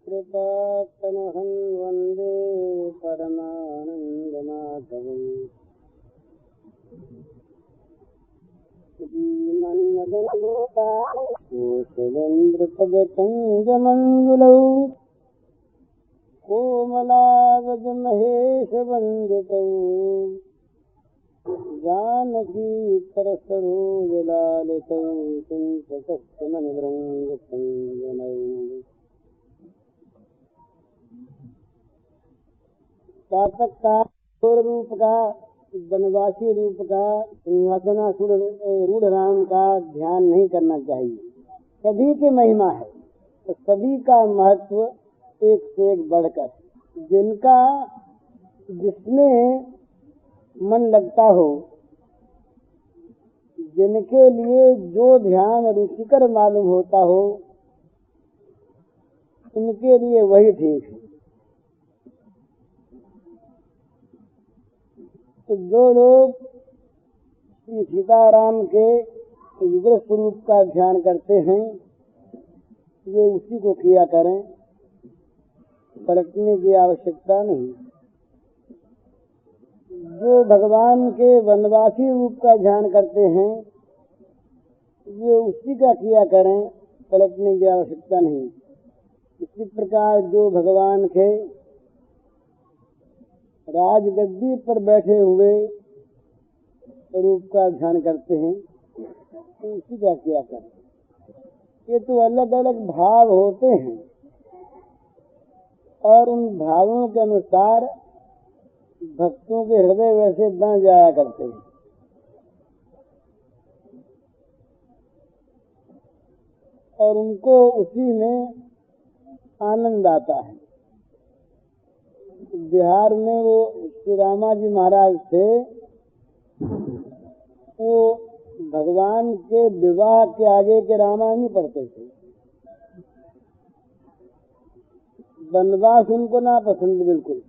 कृपातमहं वन्दे परमानन्दमाधवम् सुरेन्द्रपदकञ्जमङ्गलौ कोमलावजमहेशवन्दितौ जानकी परसरोजलालितौ चिन्तकस्तमनिवृङ्गसंजनौ सार्थक का रूप का वनवासी रूप का सिंहासनारूढ़ रूढ़ राम का ध्यान नहीं करना चाहिए। सभी की महिमा है तो सभी का महत्व एक से एक बढ़कर, जिनका जिसमें मन लगता हो, जिनके लिए जो ध्यान रुचिकर मालूम होता हो, उनके लिए वही ठीक है। तो जो लोग श्री सीताराम के विग्रह स्वरूप का ध्यान करते हैं वे उसी को किया करें, पलटने की आवश्यकता नहीं। जो भगवान के वनवासी रूप का ध्यान करते हैं वे उसी का किया करें, पलटने की आवश्यकता नहीं। इसी प्रकार जो भगवान के राजगद्दी पर बैठे हुए रूप का ध्यान करते हैं तो उसी का किया करें। ये तो अलग अलग भाव होते हैं और उन भावों के अनुसार भक्तों के हृदय वैसे बन जाया करते हैं। और उनको उसी में आनंद आता है। बिहार में वो श्री रामाजी महाराज थे, वो भगवान के विवाह के आगे के रामायण ही पढ़ते थे। वनवास उनको ना पसंद बिल्कुल,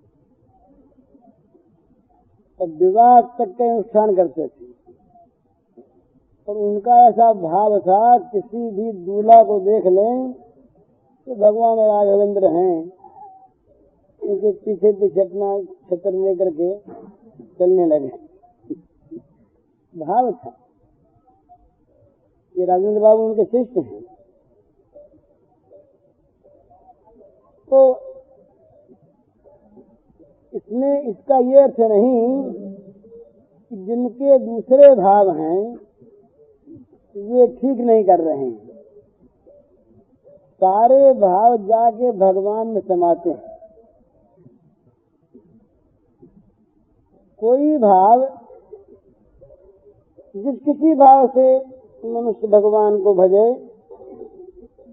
और विवाह तक का अनुष्ठान करते थे। और उनका ऐसा भाव था, किसी भी दूल्हा को देख लें तो भगवान राघवेंद्र हैं, उनके पीछे पीछे अपना छत्र लेकर के चलने लगे। भाव था। ये राजेंद्र बाबू उनके शिष्य हैं। तो इसमें इसका ये अर्थ नहीं कि जिनके दूसरे भाव हैं वे ठीक नहीं कर रहे हैं। सारे भाव जाके भगवान में समाते हैं। कोई भाव, जिस किसी भाव से मनुष्य भगवान को भजे,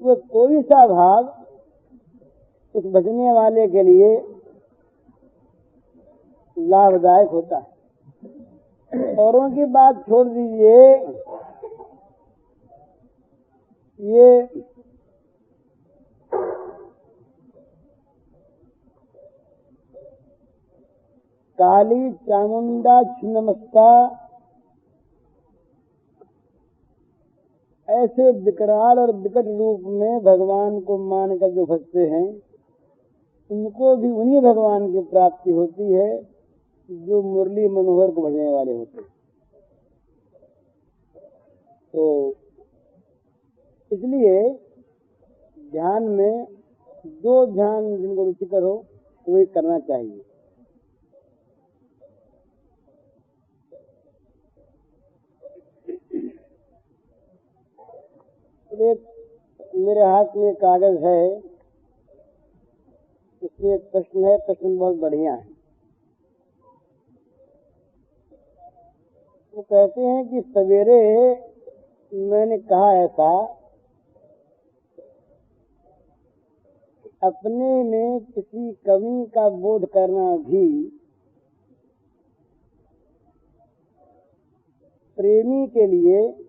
वो कोई सा भाव उस भजने वाले के लिए लाभदायक होता है। औरों की बात छोड़ दीजिए, ये काली चामुंडा छिन्नमस्ता ऐसे विकराल और विकट रूप में भगवान को मानकर जो भजते हैं, उनको भी उन्हीं भगवान की प्राप्ति होती है जो मुरली मनोहर को भजने वाले होते हैं। तो इसलिए ध्यान में जो ध्यान जिनको रुचिकर हो वही करना चाहिए। एक मेरे हाथ में कागज है, इसमें एक प्रश्न है। प्रश्न बहुत बढ़िया है। वो कहते हैं कि सवेरे मैंने कहा ऐसा, अपने में किसी कमी का बोध करना भी प्रेमी के लिए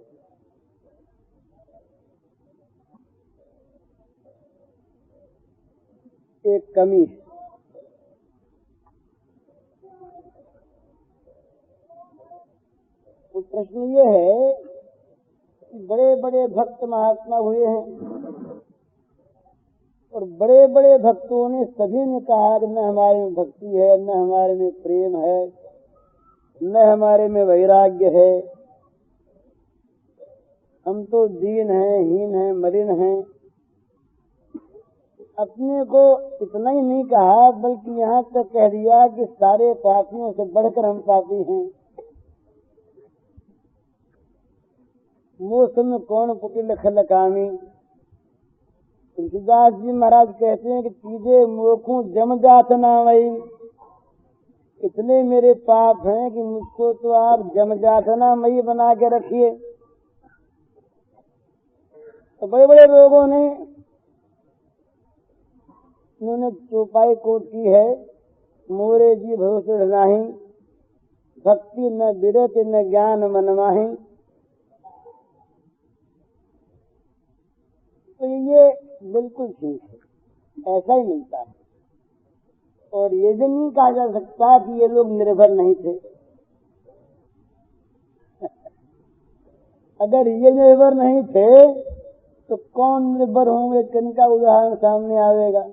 एक कमी है। तो प्रश्न ये है कि बड़े बड़े भक्त महात्मा हुए हैं, और बड़े बड़े भक्तों ने सभी ने कहा कि न हमारे में भक्ति है, न हमारे में प्रेम है, न हमारे में वैराग्य है, हम तो दीन हैं, हीन हैं, मलिन हैं। अपने को इतना ही नहीं कहा बल्कि यहाँ तक कह दिया कि सारे पापियों से बढ़कर हम पापी हैं। मौसम कौन कुटिल खलकामी। तुलसीदास जी महाराज कहते हैं कि चीजें मोखू जम जात ना वही। इतने मेरे पाप हैं कि मुझको तो आप जम जातना मई बना के रखिए। तो बड़े बड़े लोगों ने उन्होंने चौपाई कोट की है, मोरे जी भरोसे नहीं, भक्ति न विरत न ज्ञान मन माही। तो ये बिल्कुल ठीक है, ऐसा ही मिलता है। और ये भी नहीं कहा जा सकता कि ये लोग निर्भर नहीं थे। अगर ये निर्भर नहीं थे तो कौन निर्भर होंगे, किनका उदाहरण सामने आवेगा।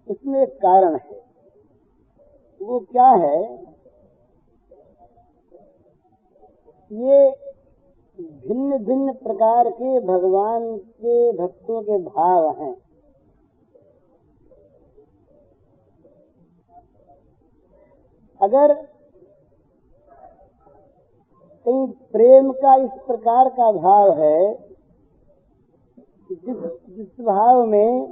इसमें एक कारण है, वो क्या है, ये भिन्न भिन्न प्रकार के भगवान के भक्तों के भाव हैं। अगर कहीं प्रेम का इस प्रकार का भाव है, जिस भाव में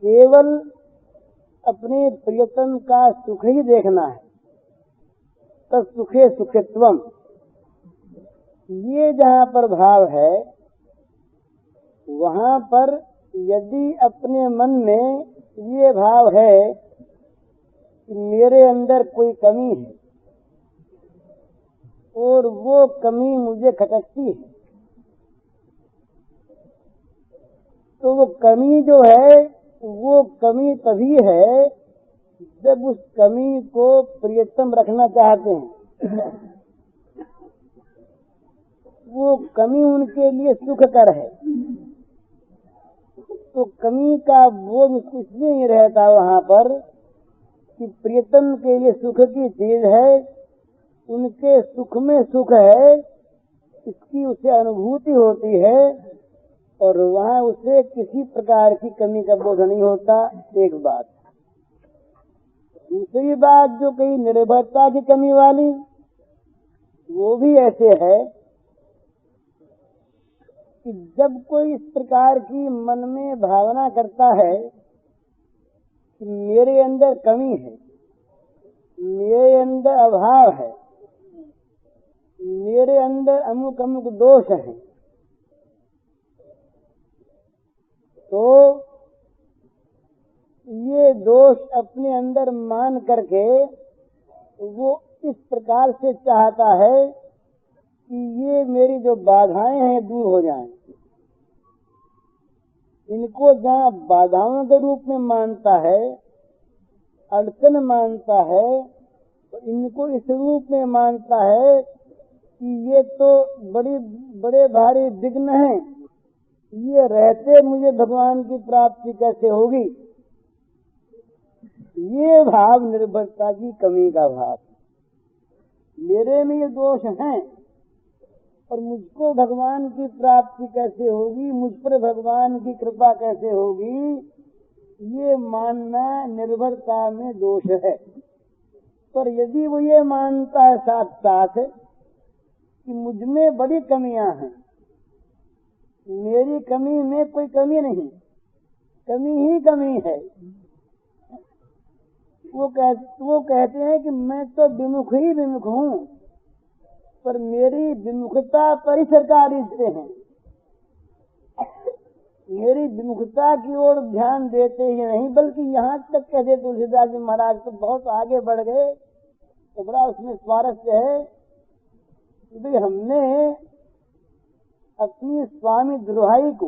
केवल अपने प्रियतम का सुख ही देखना है, तो सुखे सुखित्वम, ये जहाँ पर भाव है, वहाँ पर यदि अपने मन में ये भाव है कि मेरे अंदर कोई कमी है और वो कमी मुझे खटकती है, तो वो कमी जो है, वो कमी तभी है जब उस कमी को प्रियतम रखना चाहते हैं। वो कमी उनके लिए सुखकर है, तो कमी का बोझ इसलिए नहीं रहता वहाँ पर कि प्रियतम के लिए सुख की चीज है, उनके सुख में सुख है, इसकी उसे अनुभूति होती है और वहाँ उसे किसी प्रकार की कमी का बोध नहीं होता। एक बात। दूसरी बात जो कहीं निर्भरता की कमी वाली, वो भी ऐसे है कि जब कोई इस प्रकार की मन में भावना करता है कि मेरे अंदर कमी है, मेरे अंदर अभाव है, मेरे अंदर अमुक अमुक दोष है, तो ये दोष अपने अंदर मान करके वो इस प्रकार से चाहता है कि ये मेरी जो बाधाएं हैं दूर हो जाएं। इनको जहाँ बाधाओं के रूप में मानता है, अड़चन मानता है, तो इनको इस रूप में मानता है कि ये तो बड़े भारी विघ्न हैं, ये रहते मुझे भगवान की प्राप्ति कैसे होगी। ये भाव निर्भरता की कमी का भाव। मेरे में ये दोष हैं और मुझको भगवान की प्राप्ति कैसे होगी, मुझ पर भगवान की कृपा कैसे होगी, ये मानना निर्भरता में दोष है। पर यदि वो ये मानता है साथ साथ कि मुझ में बड़ी कमियां हैं, मेरी कमी में कोई कमी नहीं, कमी ही कमी है, वो कहते हैं कि मैं तो विमुख ही विमुख हूँ, पर मेरी विमुखता पर ही सरकार इससे है, मेरी विमुखता की ओर ध्यान देते ही नहीं, बल्कि यहाँ तक कहते तुलसीदास जी महाराज तो बहुत आगे बढ़ गए। तो बड़ा उसमें स्वारस्य है कि भाई हमने अपनी स्वामी द्रोहाई को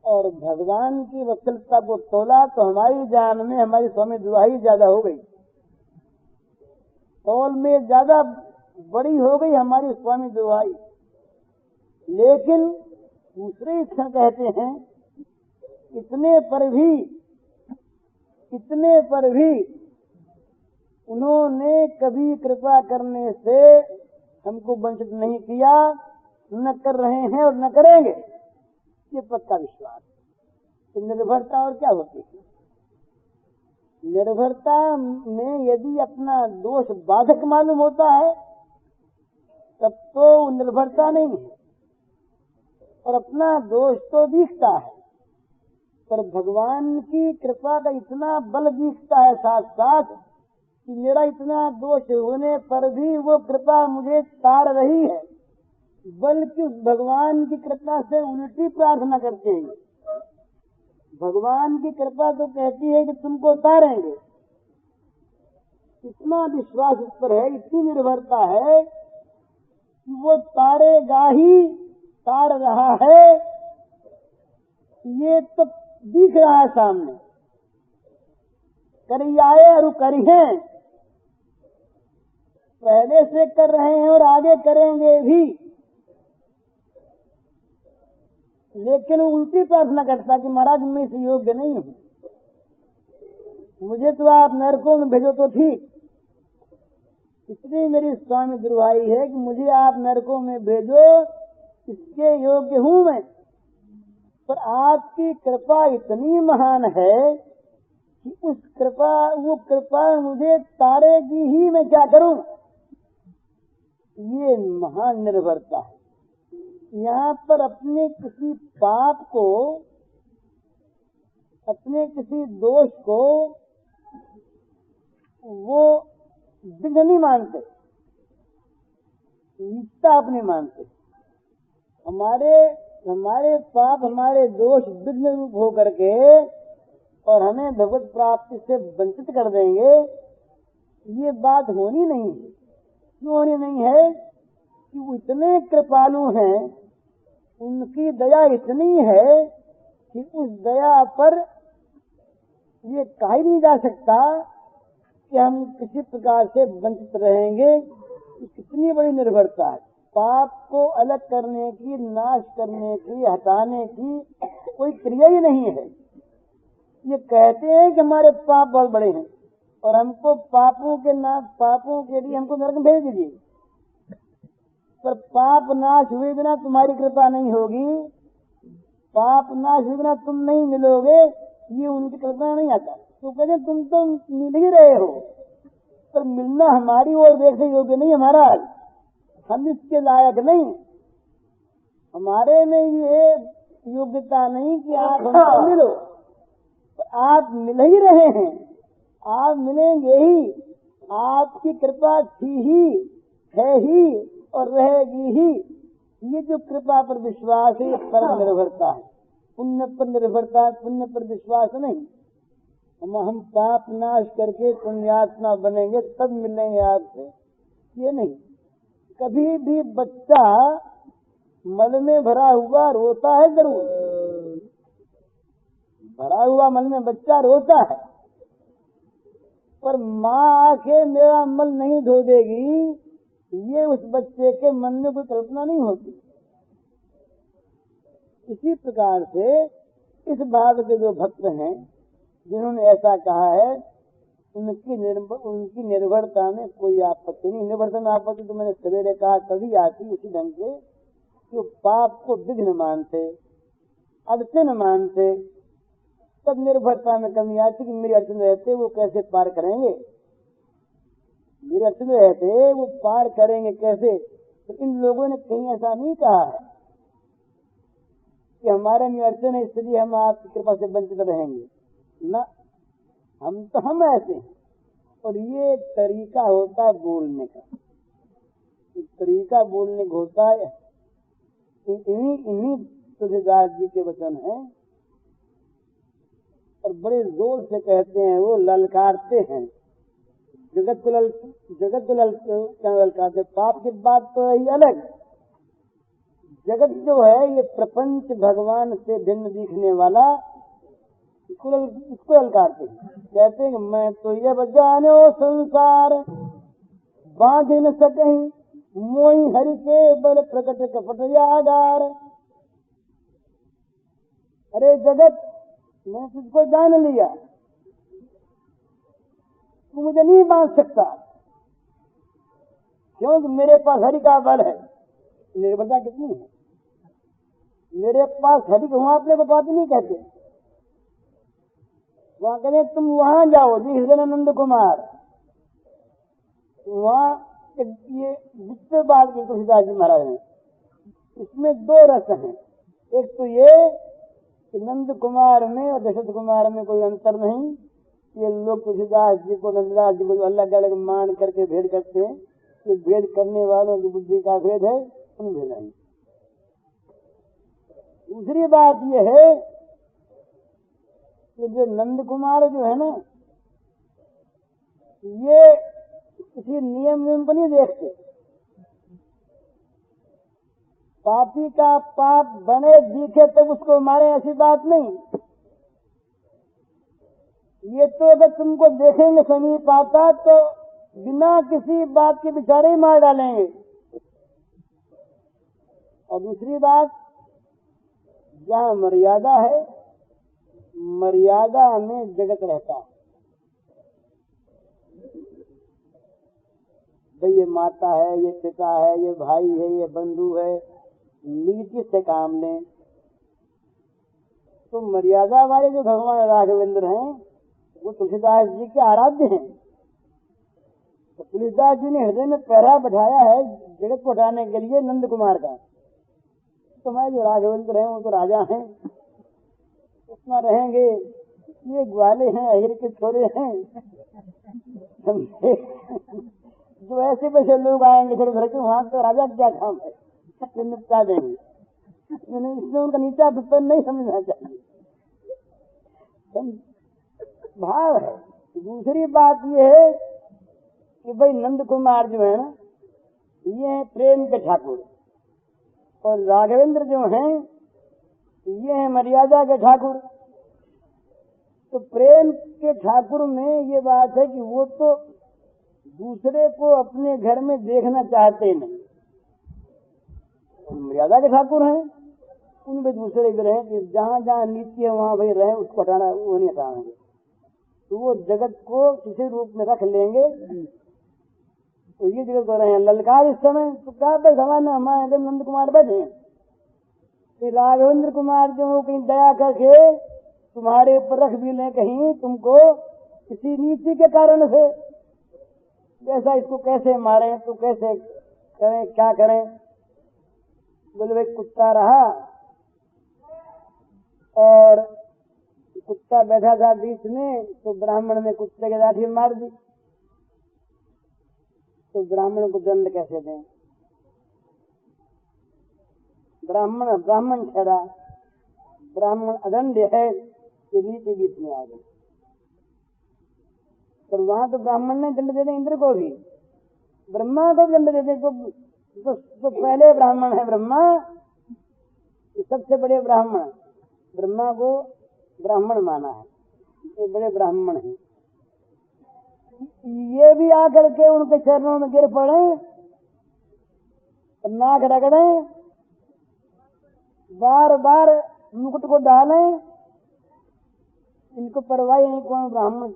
और भगवान की वत्सलता को तोला तो हमारी जान में हमारी स्वामी दुआई ज्यादा हो गई, तौल में ज्यादा बड़ी हो गई हमारी स्वामी दुआई। लेकिन दूसरे क्षण कहते हैं इतने पर भी उन्होंने कभी कृपा करने से हमको वंचित नहीं किया, न कर रहे हैं और न करेंगे, ये पक्का विश्वास। तो निर्भरता और क्या होती है? निर्भरता में यदि अपना दोष बाधक मालूम होता है तब तो निर्भरता नहीं है, और अपना दोष तो दिखता है, पर भगवान की कृपा का इतना बल दिखता है साथ साथ कि मेरा इतना दोष होने पर भी वो कृपा मुझे तार रही है, बल्कि उस भगवान की कृपा से उल्टी प्रार्थना करते हैं। भगवान की कृपा तो कहती है कि तुमको तारेंगे, इतना विश्वास उस पर है, इतनी निर्भरता है कि वो तारेगा ही, तार रहा है, ये तो दिख रहा है सामने। करियाए और करिए, पहले से कर रहे हैं और आगे करेंगे भी, लेकिन वो उल्टी प्रार्थना करता कि महाराज मैं इस योग्य नहीं हूँ, मुझे तो आप नरकों में भेजो तो ठीक। इतनी मेरी स्वामी दुर्भाई है कि मुझे आप नरकों में भेजो, इसके योग्य हूँ मैं, पर आपकी कृपा इतनी महान है कि वो कृपा मुझे तारेगी ही, मैं क्या करूं? ये महान निर्भरता है। यहाँ पर अपने किसी पाप को, अपने किसी दोष को वो विघ्न नहीं मानते, नीचता अपने मानते। हमारे पाप, हमारे दोष विघ्न रूप हो करके और हमें भगवत प्राप्ति से वंचित कर देंगे, ये बात होनी नहीं है। क्यों होनी नहीं है? कि वो इतने कृपालु हैं, उनकी दया इतनी है कि उस दया पर ये कहा नहीं जा सकता कि हम किसी प्रकार से वंचित रहेंगे। कितनी बड़ी निर्भरता है। पाप को अलग करने की, नाश करने की, हटाने की कोई क्रिया ही नहीं है। ये कहते हैं कि हमारे पाप बहुत बड़े हैं और हमको पापों के लिए हमको नरक भेज दीजिए, पर पाप नाश हुए बिना तुम्हारी कृपा नहीं होगी, पाप नाश हुए बिना तुम नहीं मिलोगे, ये उनकी कृपा नहीं आता। तो कहते तुम तो मिल ही रहे हो, पर मिलना हमारी ओर देखने योग्य नहीं हमारा, हम इसके लायक नहीं, हमारे में ये योग्यता नहीं कि आप हमको मिलो। आप मिल ही रहे हैं, आप मिलेंगे ही, आपकी कृपा थी ही, है ही और रहेगी ही। ये जो कृपा पर विश्वास है, पर निर्भरता है। पुण्य पर निर्भरता, पुण्य पर विश्वास नहीं। हम पाप नाश करके पुण्यात्मा बनेंगे तब मिलेंगे आपसे, ये नहीं। कभी भी बच्चा मल में भरा हुआ रोता है, जरूर भरा हुआ मल में बच्चा रोता है, पर माँ आके मेरा मल नहीं धो देगी, ये उस बच्चे के मन में कोई कल्पना नहीं होती। इसी प्रकार से इस भाव के जो भक्त हैं, जिन्होंने ऐसा कहा है, उनकी निर्भरता में कोई आपत्ति नहीं। निर्भरता में आपत्ति तो मैंने सवेरे कहा तभी आती, उसी ढंग से जो पाप को विघ्न मानते, अड़चन मानते, तब निर्भरता में कमी आती कि मेरी अड़चन रहते वो कैसे पार करेंगे, मेरी अड़चन रहते वो पार करेंगे कैसे। तो इन लोगों ने कहीं ऐसा नहीं कहा है कि हमारे में अड़चन है इसलिए हम आपकी कृपा से वंचित रहेंगे, न, हम ऐसे हैं। और ये एक तरीका होता है बोलने का, एक तरीका बोलने का होता है। इन्हीं तुलसीदास जी के वचन हैं और बड़े जोर से कहते हैं, वो ललकारते हैं, जगत को ललकारते। पाप की बात तो यही अलग, जगत जो है ये प्रपंच भगवान से भिन्न दिखने वाला, इसको ललकारते हैं। कहते हैं कि मैं तो ये जानो संसार बांध न सकहीं, मोई हरि के बल प्रकट कपट यागार। अरे जगत, मैं तुझको जान लिया, तू मुझे नहीं बांध सकता, क्योंकि मेरे पास हरि का बल है। निर्भरता कितनी है, मेरे पास हरि को, वहां अपने को बात नहीं कहते। वहां कहते तुम वहां जाओ, नंद कुमार, वहां ये जितने बात की तुलसीदास जी महाराज ने, इसमें दो रस हैं। एक तो ये कि नंद कुमार में और दशरथ कुमार में कोई अंतर नहीं। ये लोग तुलसीदास जी को, नंददास जी को अलग अलग मान करके भेद करते हैं, ये भेद करने वालों की बुद्धि का भेद है, उन भेद नहीं। दूसरी बात ये है कि जो नंद कुमार जो है ना, ये किसी नियम को नहीं देखते। पापी का पाप बने दिखे तो उसको मारे, ऐसी बात नहीं। ये तो अगर तुमको देखेंगे समीप आता तो बिना किसी बात के बेचारे ही मार डालेंगे। और दूसरी बात, जहाँ मर्यादा है, मर्यादा में जगत रहता है। भाई ये माता है, ये पिता है, ये भाई है, ये बंधु है, नीति से काम लें। तो मर्यादा वाले जो भगवान राघवेंद्र हैं, वो तुलसीदास जी के आराध्य हैं। तो तुलसीदास जी ने हृदय में पहरा बैठाया है जगत को हटाने के लिए नंद कुमार का। तो मैं जो राघवेंद्र हैं वो तो राजा हैं, उसमें रहेंगे, ये ग्वाले हैं, अहिर के छोरे हैं। जो ऐसे वैसे लोग आएंगे फिर घर के, वहां तो राजा क्या काम है, निपटा देंगे। इसमें उनका नीचा दुपन नहीं समझना चाहिए, भाव है। दूसरी बात ये है कि भाई नंद कुमार जो है ना, ये है प्रेम के ठाकुर, और राघवेंद्र जो हैं ये है मर्यादा के ठाकुर। तो प्रेम के ठाकुर में ये बात है कि वो तो दूसरे को अपने घर में देखना चाहते नहीं। मर्यादा के ठाकुर हैं, उनमें दूसरे भी रहे कि जहाँ जहाँ नीति है वहाँ भाई रहे, उसको हटाना वो नहीं हटाएंगे। तो वो जगत को किसी रूप में रख लेंगे। तो ये जगत कर रहे हैं ललकार इस समय। तो क्या भाई भगवान हमारे नंद कुमार बैठे, राघवेंद्र कुमार जो कहीं दया करके तुम्हारे ऊपर रख भी लें कहीं तुमको, किसी नीति के कारण से, जैसा इसको कैसे मारें, तो कैसे करें, क्या करें। बोले भाई कुत्ता रहा और कुत्ता बैठा था बीच में, तो ब्राह्मण ने कुत्ते के लाठी मार दी। तो ब्राह्मण को दंड कैसे दें? ब्राह्मण ठहरा, ब्राह्मण अदंड है, ये नीति बीच में आ गई। पर वहां तो ब्राह्मण ने दंड दे दे इंद्र को भी, ब्रह्मा को दंड दे दे। तो पहले ब्राह्मण है ब्रह्मा, सबसे बड़े ब्राह्मण, ब्रह्मा को ब्राह्मण माना है, ये बड़े ब्राह्मण हैं। ये भी आकर के उनके चरणों में गिर पड़े, नाक रगड़े, बार बार मुकुट को डालें, इनको परवाह नहीं कौन ब्राह्मण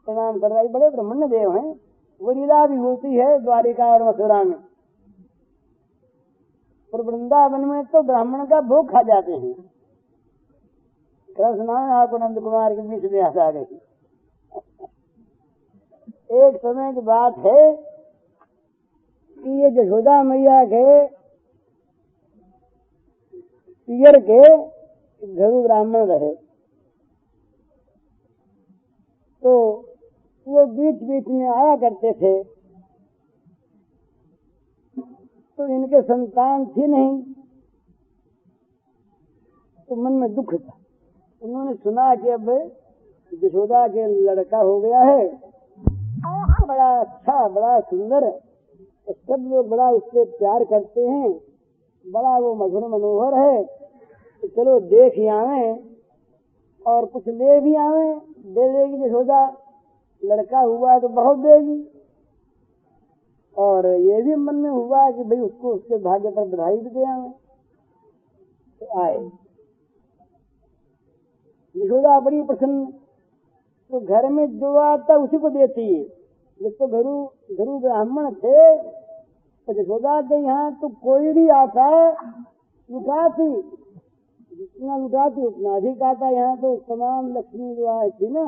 प्रणाम कर रहा है। बड़े ब्राह्मण देव हैं, वो लीला भी होती है द्वारिका और मथुरा में। और वृंदावन में तो ब्राह्मण का भोग खा जाते हैं। कृष्ण आपको नंद कुमार के बीच में आ गई। एक समय की बात है कि ये यशोदा मैया के पियर के घरू ब्राह्मण रहे, तो वो बीच बीच में आया करते थे। तो इनके संतान थी नहीं, तो मन में दुख था। उन्होंने सुना कि अब यशोदा के लड़का हो गया है, बड़ा अच्छा, बड़ा सुंदर, सब लोग बड़ा उससे प्यार करते हैं, बड़ा वो मधुर मनोहर है, तो चलो देख ही आवे और कुछ ले भी आवे। दे देगी यशोदा, लड़का हुआ तो बहुत देगी। और ये भी मन में हुआ कि भाई उसको उसके भाग्य पर बधाई भी दे आवे। तो आए यशोदा बड़ी प्रसन्न, तो घर में जो आता उसी को देती है। जब तो घरू ब्राह्मण थे तो यशोदा के यहाँ तो कोई भी आता लुटाती, जितना लुटाती उतना अधिक आता। यहाँ तो तमाम लक्ष्मी जो आई थी ना,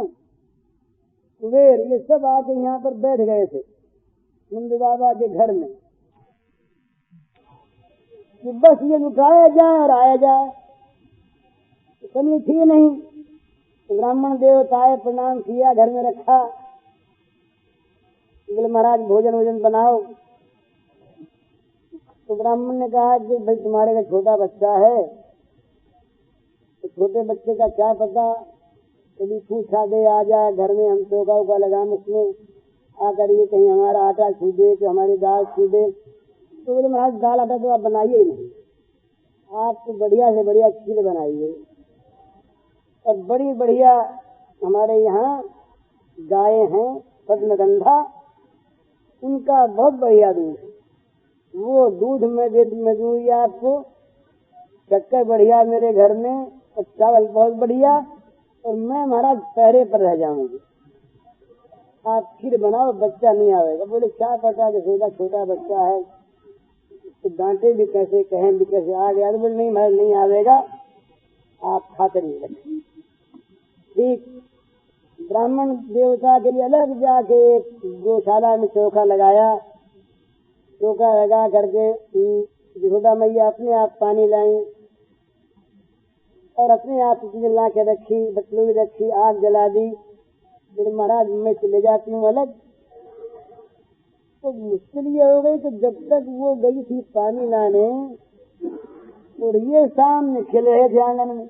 कुबेर, ये सब आके यहाँ पर बैठ गए थे नंद बाबा के घर में, कि बस ये लुटाया जाए और आया जाए। कमी थी नहीं। ब्राह्मण देवताए प्रणाम किया, घर में रखा, बोले महाराज भोजन बनाओ। तो ब्राह्मण ने कहा कि भाई तुम्हारे का छोटा बच्चा है, तो छोटे बच्चे का क्या पता, कभी पूछा दे आ जाए घर में, हम चौका लगाम उसमें आकर ये कहीं हमारा आटा छू दे कि हमारी दाल छू दे। तो बोले महाराज दाल आटा तो आप बनाइए ही नहीं, आप तो बढ़िया से बढ़िया खीर बनाइए। और बड़ी बढ़िया हमारे यहाँ गाय हैं पद्मगंधा, उनका बहुत बढ़िया दूध, वो दूध में दूंगी आपको। शक्कर बढ़िया मेरे घर में, और चावल बहुत बढ़िया, और मैं महाराज पहरे पर रह जाऊंगी। आप खीर बनाओ, बच्चा नहीं आवेगा। बोले क्या पता कि छोटा बच्चा है, तो डांटे भी कैसे, कहें भी कैसे, आ गया। तो बोले नहीं महाराज नहीं आवेगा, आप खाते नहीं रखें। ठीक, ब्राह्मण देवता के लिए अलग जाके गौशाला में चौका लगाया। चौका लगा करके यशोदा मैया अपने आप पानी लाई और अपने आप चीजें ला के रखी, बतलूई रखी, आग जला दी। फिर महाराज मैं चले जाती हूँ अलग। तो मुश्किल ये हो गई कि जब तक वो गई थी पानी लाने, और ये सामने खेल रहे थे आंगन में,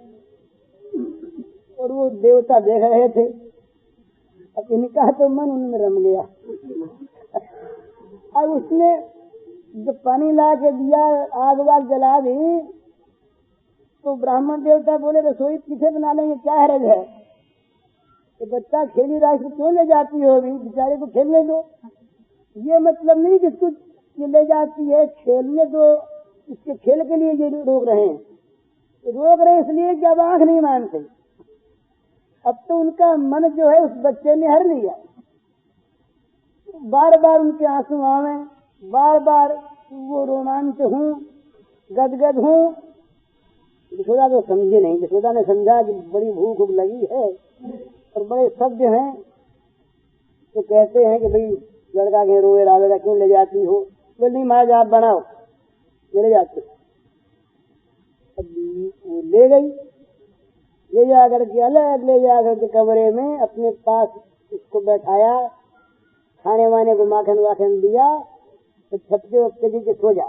और वो देवता देख रहे थे। अब इनका तो मन उनमें रम गया। अब उसने जब पानी ला के दिया, आग वाग जला दी, तो ब्राह्मण देवता बोले रसोई पीछे बना लेंगे, क्या हरज है, तो बच्चा खेली रात को क्यों ले जाती होगी, बेचारे को खेलने दो। ये मतलब नहीं कि इसको ले जाती है, खेलने दो, इसके खेल के लिए ये रोक रहे हैं। इसलिए कि अब आंख नहीं मानते। अब तो उनका मन जो है उस बच्चे ने हर लिया। बार बार उनके आंसू आवे, बार बार वो रोमांच हूँ, गदगद हूँ। यशोदा तो समझे नहीं। यशोदा ने समझा कि बड़ी भूख लगी है और बड़े सभ्य हैं, तो कहते हैं कि भाई लड़का के रोए रावेगा, क्यों ले जाती हो। बोले नहीं महाराज आप बनाओ, ले जाते। अब वो ले गई, ले जाकर के अलग ले जाकर के कमरे में अपने पास उसको बैठाया, खाने वाने को माखन वाखन दिया, तो छपके वपके दी के सो जा।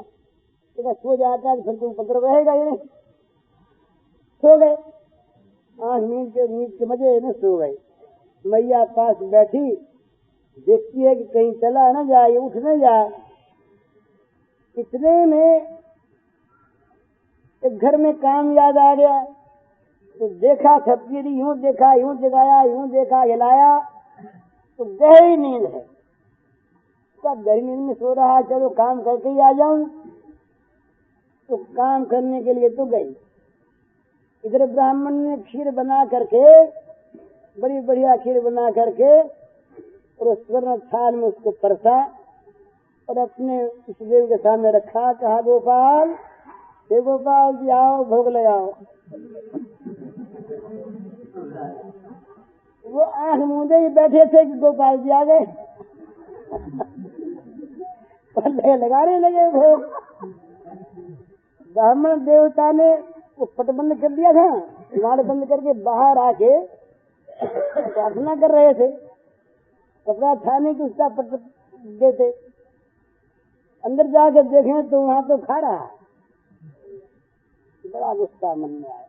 तो सो जाता है फिर कोई पत्र रहेगा ही नहीं। सो गए, आंख नींद के मजे में सो गए। मैया पास बैठी, देखती है कि कहीं चला न जाए, उठ न जाए। इतने में एक घर में काम याद आ गया, तो देखा छपकी, यूं देखा, यूं जगाया, यूं देखा, हिलाया, तो गहरी नींद है। सब गहरी नींद में सो रहा, चलो काम करके ही आ जाऊं। तो काम करने के लिए तो गई। इधर ब्राह्मण ने खीर बना करके, बड़ी बढ़िया खीर बना करके, और उस स्वर्ण थाल में उसको परसा और अपने इस देव के सामने रखा। कहा गोपाल, हे गोपाल जी आओ, भोग लगाओ। वो आंख मूंदे ही बैठे थे कि गोपाल जी आ गए। लगाने लगे भोग। ब्राह्मण देवता ने वो पट बंद कर दिया था, द्वार बंद करके बाहर आके प्रार्थना कर रहे थे। कपड़ा था नहीं कि उसका पट देते। अंदर जाके देखें तो वहां तो खा रहा है। बड़ा गुस्सा मन में आया।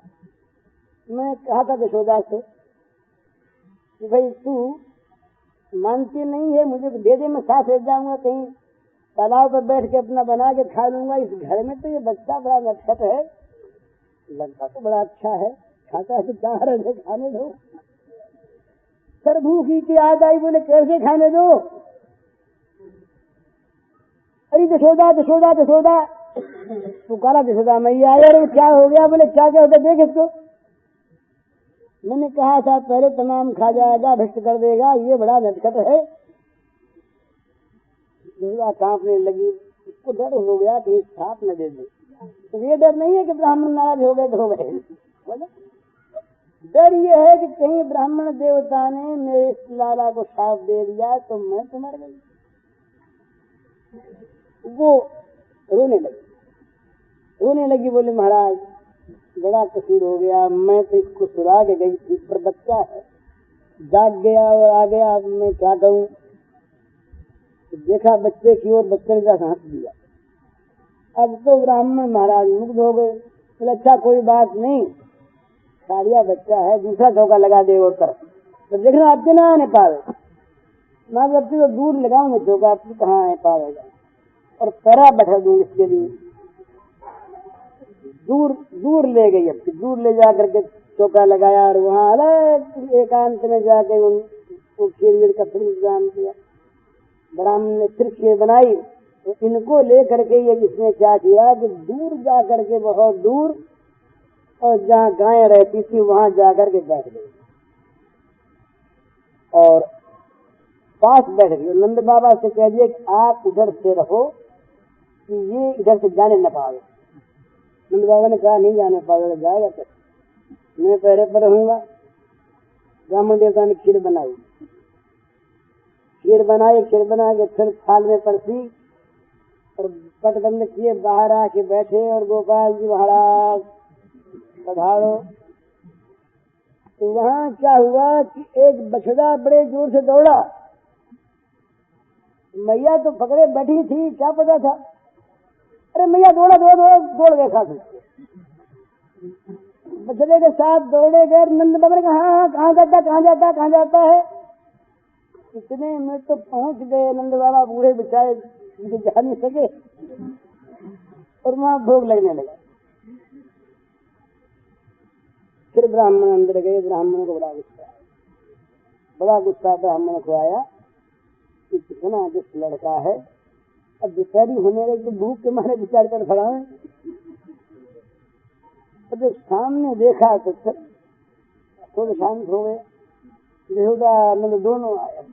मैं कहा था यशोदा से कि भाई तू मानती नहीं है, मुझे दे दे, मैं साथ ले जाऊंगा कहीं तालाब पर बैठ के अपना बना के खा लूंगा, इस घर में तो ये बच्चा बड़ा नटखट है, लड़का तो बड़ा अच्छा है, खाता है तो क्या हर्ज है, खाने दो। सर भूखी की याद आई, बोले कैसे खाने दो? अरे यशोदा यशोदा यशोदा, पुकारा यशोदा मैया। अरे क्या हो गया? बोले क्या क्या होता, देख इसको। मैंने कहा था पहले तमाम खा जाएगा, भ्रष्ट कर देगा, ये बड़ा नटखट है। यशोदा कांपने लगी, उसको डर हो गया कि साफ न दे दे। तो ये डर नहीं है कि ब्राह्मण नाराज हो गए तो हो गए, बोले डर ये है कि कहीं ब्राह्मण देवता ने मेरे इस लाला को साफ दे दिया तो मैं तो मर गई। वो रोने लगी, बोले महाराज बड़ा कसूर हो गया, मैं तो इसको सुरा के गई थी, पर बच्चा है, जाग गया और आ गया, अब मैं क्या कहूँ। तो देखा बच्चे की ओर, बच्चे ने हंस दिया। अब तो ब्राह्मण महाराज मुग्ध हो गए। बोले अच्छा कोई बात नहीं, साड़िया बच्चा है, दूसरा धोखा लगा दे और तरफ, तो देखना आपके ना आने पावे। मैं जब तो दूर लगाऊंगा चौका, आपको कहाँ आने पावेगा, और पैरा बैठा दूर इसके लिए। दूर ले गई, अब दूर ले जा करके चौका लगाया, और वहाँ अलग एकांत में जाके उनको खीर का फिर इंतजाम किया। ब्राह्मण ने फिर खीर बनाई, तो इनको ले करके ये इसने क्या किया कि दूर जा करके, बहुत दूर, और जहाँ गायें रहती थी वहां जाकर के बैठ गई, और पास बैठ गई। नंद बाबा से कह दिया कि आप इधर से रहो कि ये इधर से जाने न पावे। नंद बाबा ने कहा नहीं जाने पावे, जाएगा तो मैं पहरे पर रहूंगा। ब्राह्मण देवता ने खीर बनाई, खीर बना के फिर थाल में परसी और पट बंद किए, बाहर आके बैठे, और गोपाल जी महाराज पधारो। तो वहाँ क्या हुआ कि एक बछड़ा बड़े जोर से दौड़ा, मैया तो पकड़े बैठी थी, क्या पता था। अरे मैया दौड़ गए साथ, बछड़े के साथ दौड़े गए। नंद बाबा ने कहा हाँ कहाँ जाता है। इतने में तो पहुंच गए नंद बाबा, बूढ़े बेचारे जा नहीं सके, और वहाँ भोग लगने लगा। फिर ब्राह्मण अंदर गए, ब्राह्मण को बड़ा गुस्सा ब्राह्मण को आया कि कितना दुष्ट लड़का है, अब दोपहरी होने लगी तो भूख के मारे विचार कर खड़ा है। और जब सामने देखा तो थोड़े शांत हो गए। यशोदा नंद दोनों आए,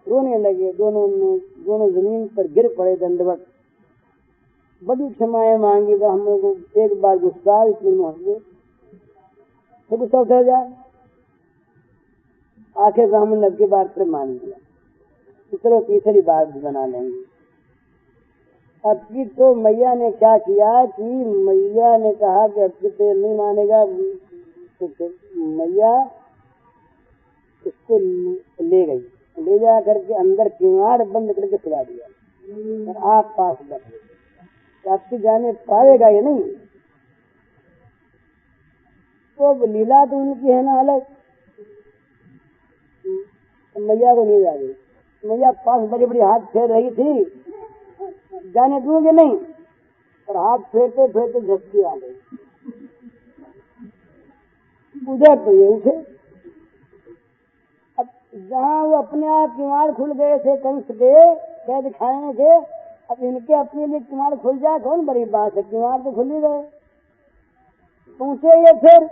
रोने लगे, दोनों जमीन पर गिर पड़े दंडवत, बड़ी क्षमाएं मांगी ब्राह्मण को। एक बार गुस्सा, इसलिए हंस गए, तो गुस्सा उतर जाए। आखिर ब्राह्मण ने की बात फिर मान लिया, चलो तीसरी बात भी बना लेंगे। अब की तो मैया ने क्या किया कि मैया ने कहा कि अब तो नहीं मानेगा, तो मैया उसको ले गई, ले जा करके अंदर किवाड़ बंद करके सुला दिया, और आप पास बैठे, तो आपकी जाने पाएगा ये नहीं। तो लीला तो उनकी है ना अलग, मैया को नहीं जा रही, मैया पास बड़ी बड़ी हाथ फेर रही थी, जाने दूंगे नहीं, और हाथ फेरते फेरते झपकी आ गई। उधर तो ये उठे। अब जहाँ वो अपने आप किवाड़ खुल गए थे कंस के कैद खाने के, अब इनके अपने लिए किवाड़ खुल जाए कौन बड़ी बात है, किवाड़ तो खुल ही गए। पहुंचे ये फिर,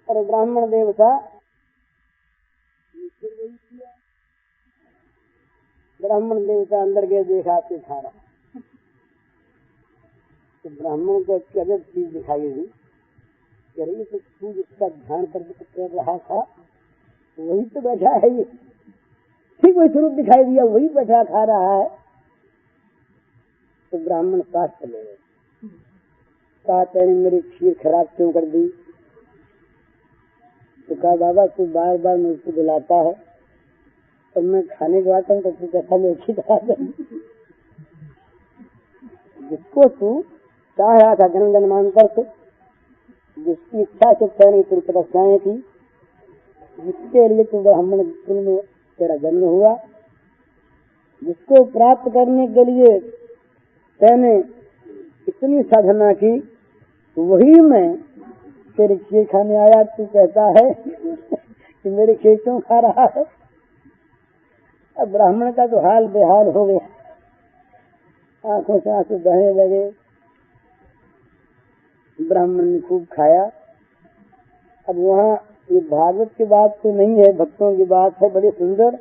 और ब्राह्मण देवता अंदर गए, देखा तो खा रहा। तो ब्राह्मण को अजब चीज दिखाई दी, कह रही तो तू जिसका ध्यान कर रहा था वही तो बैठा है, ये ठीक वही स्वरूप दिखाई दिया, वही बैठा खा रहा है। तो ब्राह्मण पास चले गए, कहा तेरी मेरी खीर खराब क्यों कर दी। तो कहा बाबा तू बार बार मुझको बुलाता है, तो मैं खाने को आता हूँ तो तू कैसा लेखी था। जिसको तू चाह रहा था जन्म जन्मांतर से, जिसकी इच्छा से तेरी तपस्याएं थी, जिसके लिए तू ब्राह्मण कुल में तेरा जन्म हुआ, जिसको प्राप्त करने के लिए मैंने इतनी साधना की, वही मैं तेरे खीर खाने आया, तू कहता है कि मेरे खीर क्यों खा रहा है। अब ब्राह्मण का तो हाल बेहाल हो गया, आंखों से आंसू बहने लगे। ब्राह्मण ने खूब खाया। अब वहाँ ये भागवत की बात तो नहीं है, भक्तों की बात है, बड़ी सुंदर।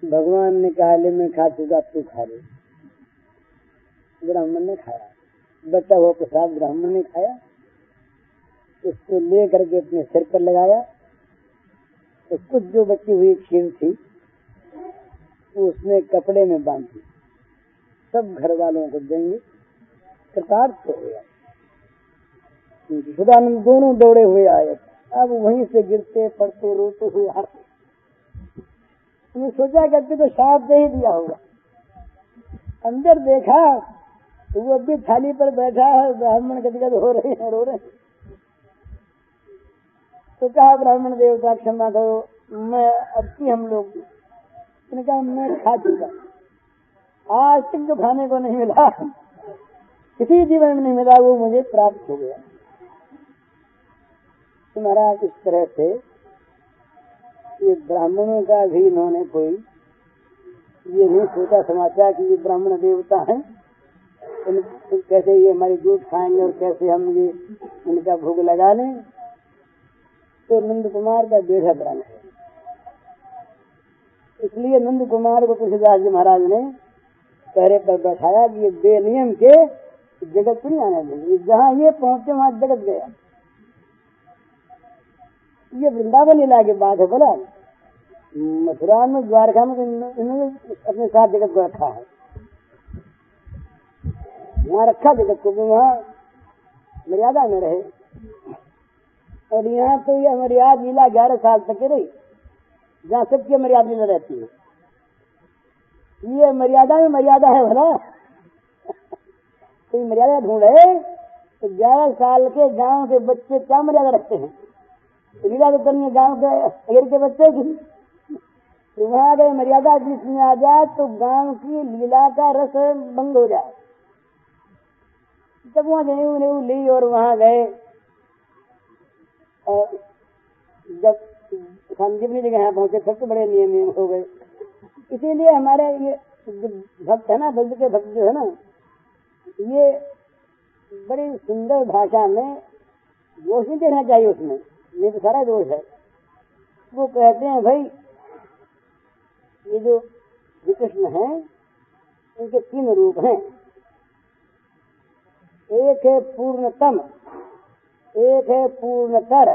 भगवान ने कहा ले मैं खा चुका, तू खा ले। ब्राह्मण ने खाया, बचा हुआ प्रसाद ब्राह्मण ने खाया, उसको ले करके अपने सिर पर लगाया। तो कुछ जो बची हुई खीर थी वो उसने कपड़े में बांधी, सब घर वालों को देंगे। कृतार्थ हो गया। सदानंद दोनों दौड़े हुए आए। अब वहीं से गिरते पड़ते रोते हुए आते। ये सोचा करते तो साफ दे ही दिया होगा। अंदर देखा तो वो अभी थाली पर बैठा है, ब्राह्मण गदगद हो रहे हैं, रो रहे हैं। तो कहा ब्राह्मण देवता क्षमा करो, मैं अब की हम लोग, उसने कहा मैं खा चुका, आज तक जो खाने को नहीं मिला, किसी जीवन में नहीं मिला, वो मुझे प्राप्त हो गया। तो महाराज इस तरह से ये ब्राह्मणों का भी इन्होंने कोई ये नहीं सोचा समाचा कि ये ब्राह्मण देवता हैं, कैसे ये हमारी दूध खाएंगे और कैसे हम ये इनका भोग लगा लें। तो नंद कुमार का बेहद रंग है, इसलिए नंद कुमार को तुलसीदास जी महाराज ने पहरे पर बैठाया कि ये बेनियम के जगत को नहीं आने देंगे, जहाँ ये पहुंचे वहाँ जगत गया। ये वृंदावन लीला की बात है। बोला मथुरा में, द्वारका में इन्होंने अपने साथ जगत को रखा है, वहाँ रखा जगत को, वहाँ मर्यादा में रहे। और यहाँ तो ये मर्यादा लीला 11 साल तक की रही, जहाँ सबकी मर्यादा लीला रहती है। ये मर्यादा में मर्यादा है। भला कोई मर्यादा ढूंढे तो 11 साल के गांव के बच्चे क्या मर्यादा रखते हैं? लीला तो करनी है गांव के अगर के बच्चे की। तो वहाँ अगर मर्यादा बीच में आ जाए तो गांव की लीला का रस भंग हो जाए। जब वहाँ जनेऊ ली और वहाँ गए, और जब संजीवनी जगह यहाँ पहुंचे तब तो बड़े नियम हो गए। इसीलिए हमारे ये भक्त है ना, भक्त के भक्त जो है ना, ये बड़ी सुंदर भाषा में दोष नहीं देखना चाहिए उसमें, ये तो सारा दोष है। वो कहते हैं भाई ये जो श्री कृष्ण हैं इनके 3 रूप हैं, एक है पूर्णतम, एक है पूर्णतर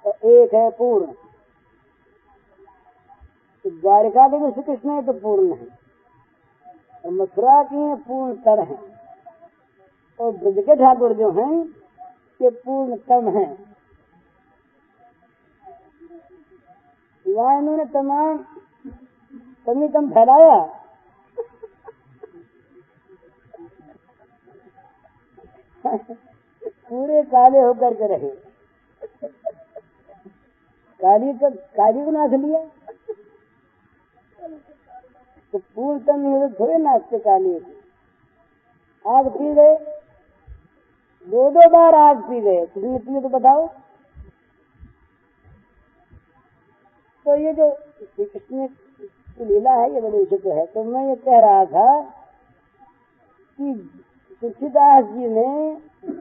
और एक है पूर्ण। तो द्वारिका के जो श्री कृष्ण है तो पूर्ण है, और मथुरा के पूर्णतर हैं, और ब्रज के ठाकुर जो हैं ये पूर्णतम हैं। वहाँ इन्होंने तमाम कमी कम फैलाया। पूरे काले होकर के रहे, काली को नाच लिया। तो पूर्णतम नहीं तो थोड़े नाचते काली को। आग पी गए, 2 बार आग पी गए, कितनी पिए तो बताओ। तो ये जो श्री कृष्ण की लीला है ये बड़ी विचित्र है। तो मैं ये कह रहा था कि तुलसीदास जी ने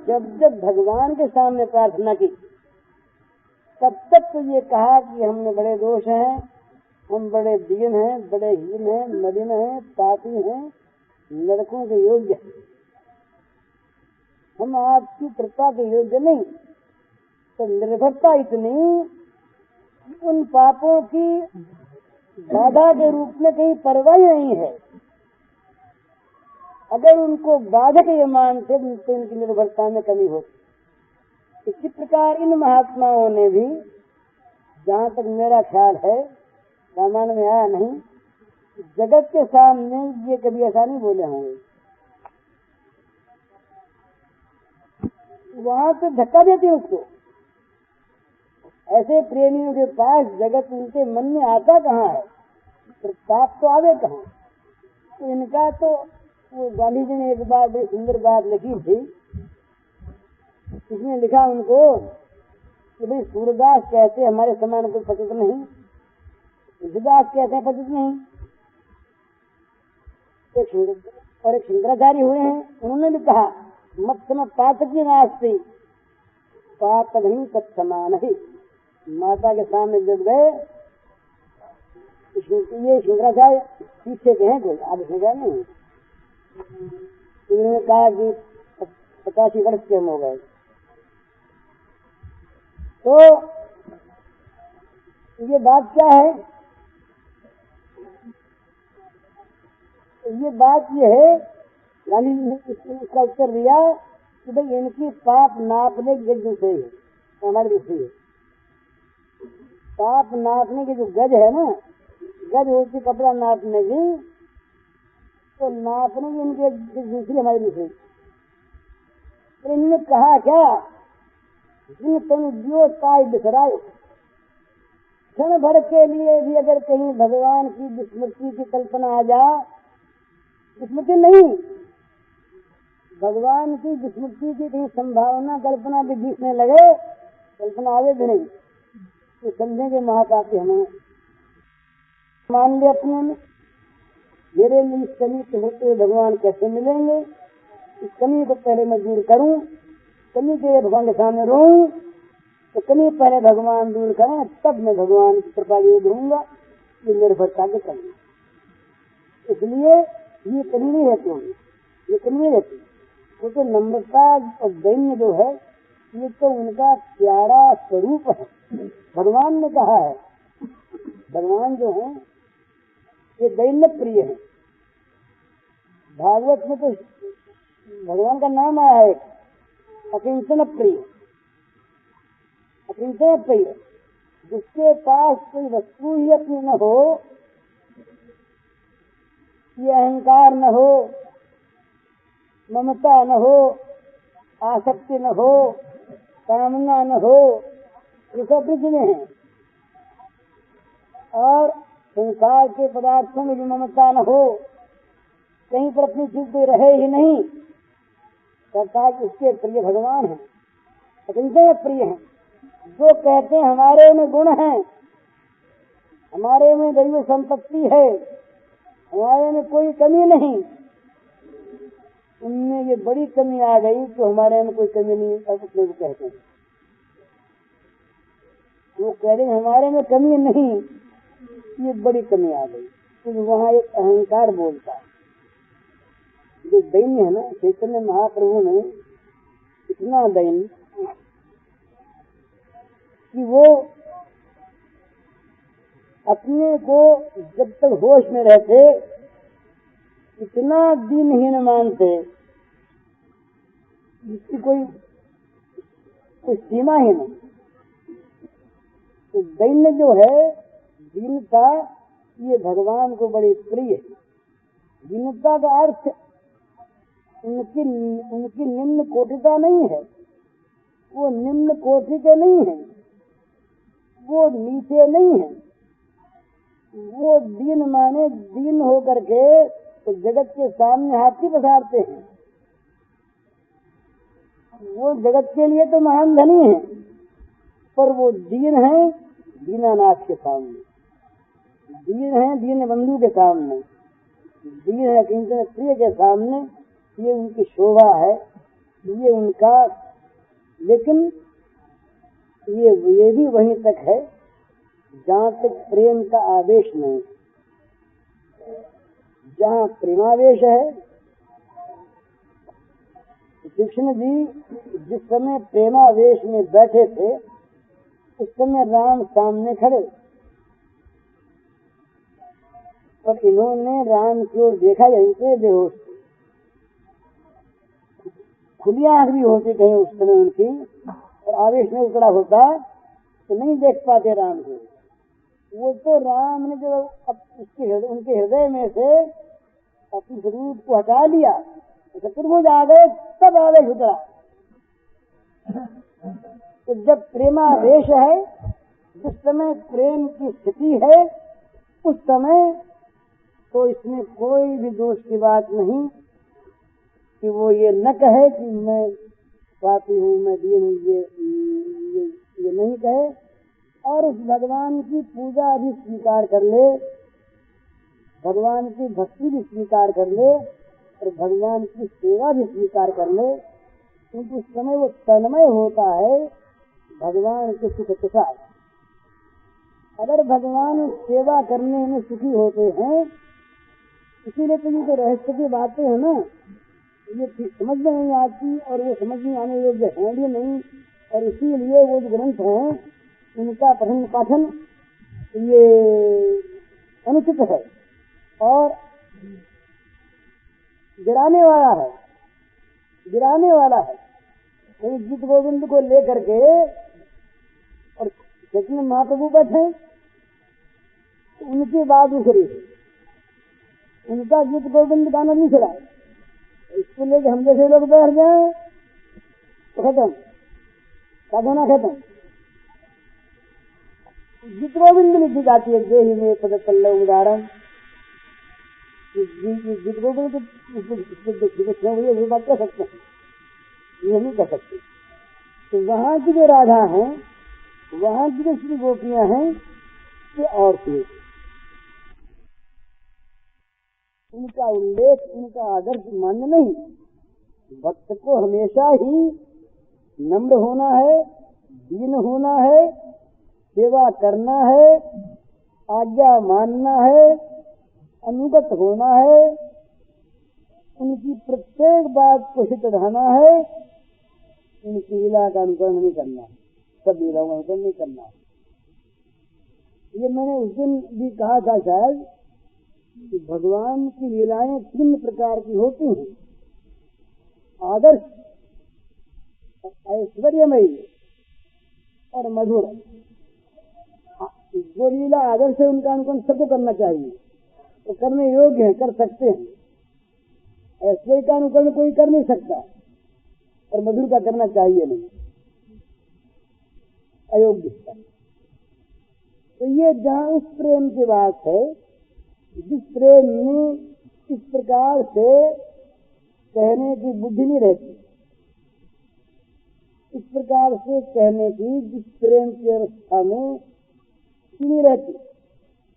जब जब भगवान के सामने प्रार्थना की तब तक तो ये कहा कि हमने बड़े दोष हैं, हम बड़े दीन हैं, बड़े हीन हैं, मलिन हैं, पापी हैं, नरकों के योग्य हैं, हम आपकी कृपा के योग्य नहीं। तो निर्भरता इतनी उन पापों की बाधा के रूप में कहीं परवाह नहीं है। अगर उनको बाधक ये मानते तो इनकी निर्भरता में कमी होती। इसी प्रकार इन महात्माओं ने भी, जहाँ तक मेरा ख्याल है, रामायण में आया नहीं, जगत के सामने ये कभी ऐसा नहीं बोले होंगे। वहाँ तो धक्का देते उसको। ऐसे प्रेमियों के पास जगत उनके मन में आता कहाँ है? तो पाप तो आवे कहाँ। तो इनका तो वो गांधी जी ने एक बार बड़ी सुंदर बात लिखी थी, इसमें लिखा उनको कि भाई सूरदास कहते हमारे समान कोई पतित नहीं, तुलसीदास कहते हैं पतित नहीं। और एक शंकराचार्य हुए हैं, उन्होंने भी कहा मत समय पातकी नास्ती पातक तत्समान ही। माता के सामने जब गए, ये शंकराचार्य पीछे के हैं, कोई आगे शंकराचार्य नहीं। उन्होंने कहा कि 85 वर्ष के हम हो गए। तो ये बात क्या है, ये बात ये है, गांधी जी ने इसका उत्तर दिया कि भाई इनकी पाप नापने की गज से है, हमारे दूसरी है। पाप नापने की जो गज है ना, गज होती कपड़ा नापने की, तो नापने की इनकी दूसरी हमारी दूसरी। तो इन्होंने कहा क्या, जिन तुम जो ताई बिसराए, क्षण भर के लिए भी अगर कहीं भगवान की विस्मृति की कल्पना आ जा, विस्मृति नहीं, भगवान की विस्मृति की कहीं संभावना कल्पना भी दिखने लगे, कल्पना आवे भी नहीं, तो समझेंगे महापापी हमें। मान लिया अपने में, मेरे लिए इस कमी के होते हुए भगवान कैसे मिलेंगे, इस कमी को पहले मैं दूर करूं, कमी के लिए भगवान के सामने रहूं, तो कमी पहले भगवान दूर करें, तब मैं भगवान की कृपा योग रहूंगा, ये निर्भरता के कमी। इसलिए ये कमी नहीं रहती होंगी, ये कमी नहीं रहती, क्योंकि नम्रता और दैन्य जो है ये तो उनका प्यारा स्वरूप है। भगवान ने कहा है, भगवान जो है ये दैन्य प्रिय है। भागवत में तो भगवान का नाम आया है अकिंचन प्रिय, अकिंचन प्रिय, जिसके पास कोई वस्तु ही अपनी न हो, ये अहंकार न हो, ममता न हो, आसक्ति न हो, कामना न हो, ये सब कुछ में है। और संसार के पदार्थों में भी ममता न हो, कहीं पर अपनी चीज कोई रहे ही नहीं, कहता कि उसके प्रिय भगवान है, अत्यंत प्रिय है। जो कहते हैं हमारे में गुण है, हमारे में दैव संपत्ति है, हमारे में कोई कमी नहीं, उनमें ये बड़ी कमी आ गई तो हमारे में कोई कमी नहीं, अब उसमें वो कहते हैं, वो कह रहे हमारे में कमी नहीं, ये बड़ी कमी आ गई। तो वहाँ एक अहंकार बोलता है, जो दैन्य है ना, चैतन्य महाप्रभु ने इतना दैन्य कि वो अपने को जब तक होश में रहते इतना दीनहीन मानते, जिसकी कोई सीमा ही नहीं। तो दैन्य जो है, दीनता, ये भगवान को बड़ी प्रिय है। दीनता का अर्थ उनकी निम्न कोटिता नहीं है, वो निम्न कोटि के नहीं है, वो नीचे नहीं है, वो दीन माने दीन होकर के तो जगत के सामने हाथी पसारते हैं। वो जगत के लिए तो महान धनी है, पर वो दीन है दीनानाथ के सामने, दीन है दीन बंधु के सामने, दीन है किंचन प्रिय के सामने। ये उनकी शोभा है, ये उनका, लेकिन ये भी वहीं तक है जहाँ तक प्रेम का आवेश नहीं। जहाँ प्रेमावेश है, कृष्ण जी जिस समय प्रेमावेश में बैठे थे उस समय राम सामने खड़े, पर इन्होंने राम की ओर देखा, यहीं से बेहोश, खुली आंख भी होती कहीं उस समय उनकी, और आवेश में उतरा होता तो नहीं देख पाते राम को। वो तो राम ने जो उनके हृदय में से अपने स्वरूप को हटा लिया, चतुर्भुज आ गए, तब आवेश उतरा। तो जब प्रेमावेश है, जिस समय प्रेम की स्थिति है, उस समय तो इसमें कोई भी दोष की बात नहीं कि वो ये न कहे कि मैं पापी हूँ, मैं दीन हूँ, ये नहीं कहे, और उस भगवान की पूजा भी स्वीकार कर ले, भगवान की भक्ति भी स्वीकार कर ले और भगवान की सेवा भी स्वीकार कर ले, क्योंकि उस समय वो तन्मय होता है भगवान के सुख के साथ। अगर भगवान सेवा करने में सुखी होते हैं, इसीलिए तो ये जो रहस्य की बातें हैं ना, ये समझ में नहीं आती और वो समझ में आने योग्य है भी नहीं, और इसीलिए वो जो ग्रंथ हैं उनका पठन पाठन ये अनुचित है और गिराने वाला है। कहीं गीत गोविंद को लेकर के और चैतन्य महाप्रभु बैठे, उनकी बात उखरी, उनका गीत गोविंद गाना नहीं चला, इसको लेके हम जैसे लोग बैठ जाए तो खत्म, साधना खत्म। गीत गोविंद लिखी जाती है, देही में पद पल्लव उदाहरण, गीत गोविंद ये बात कह सकते हैं, ये नहीं कह सकते। तो वहाँ की जो राधा है, वहाँ की जो श्री गोपियां हैं, ये और थी, उनका उल्लेख, उनका आदर्श मान्य नहीं। भक्त को हमेशा ही नम्र होना है, दीन होना है, सेवा करना है, आज्ञा मानना है, अनुगत होना है, उनकी प्रत्येक बात को हित ढाना है, उनकी लीला का अनुकरण नहीं करना, सब लीलाओं का अनुकरण नहीं करना। ये मैंने उस दिन भी कहा था शायद कि भगवान की लीलाएं 3 प्रकार की होती हैं, आदर्श, ऐश्वर्यमयी और मधुर। जो लीला आदर्श है उनका अनुकरण सबको करना चाहिए, तो करने योग्य है, कर सकते हैं। ऐश्वर्य का अनुकरण कोई कर नहीं सकता और मधुर का करना चाहिए नहीं, अयोग्य। तो ये जहाँ उस प्रेम की बात है, जिस प्रेम में इस प्रकार से कहने की बुद्धि नहीं रहती, इस प्रकार से कहने की जिस प्रेम की अवस्था में नहीं रहती,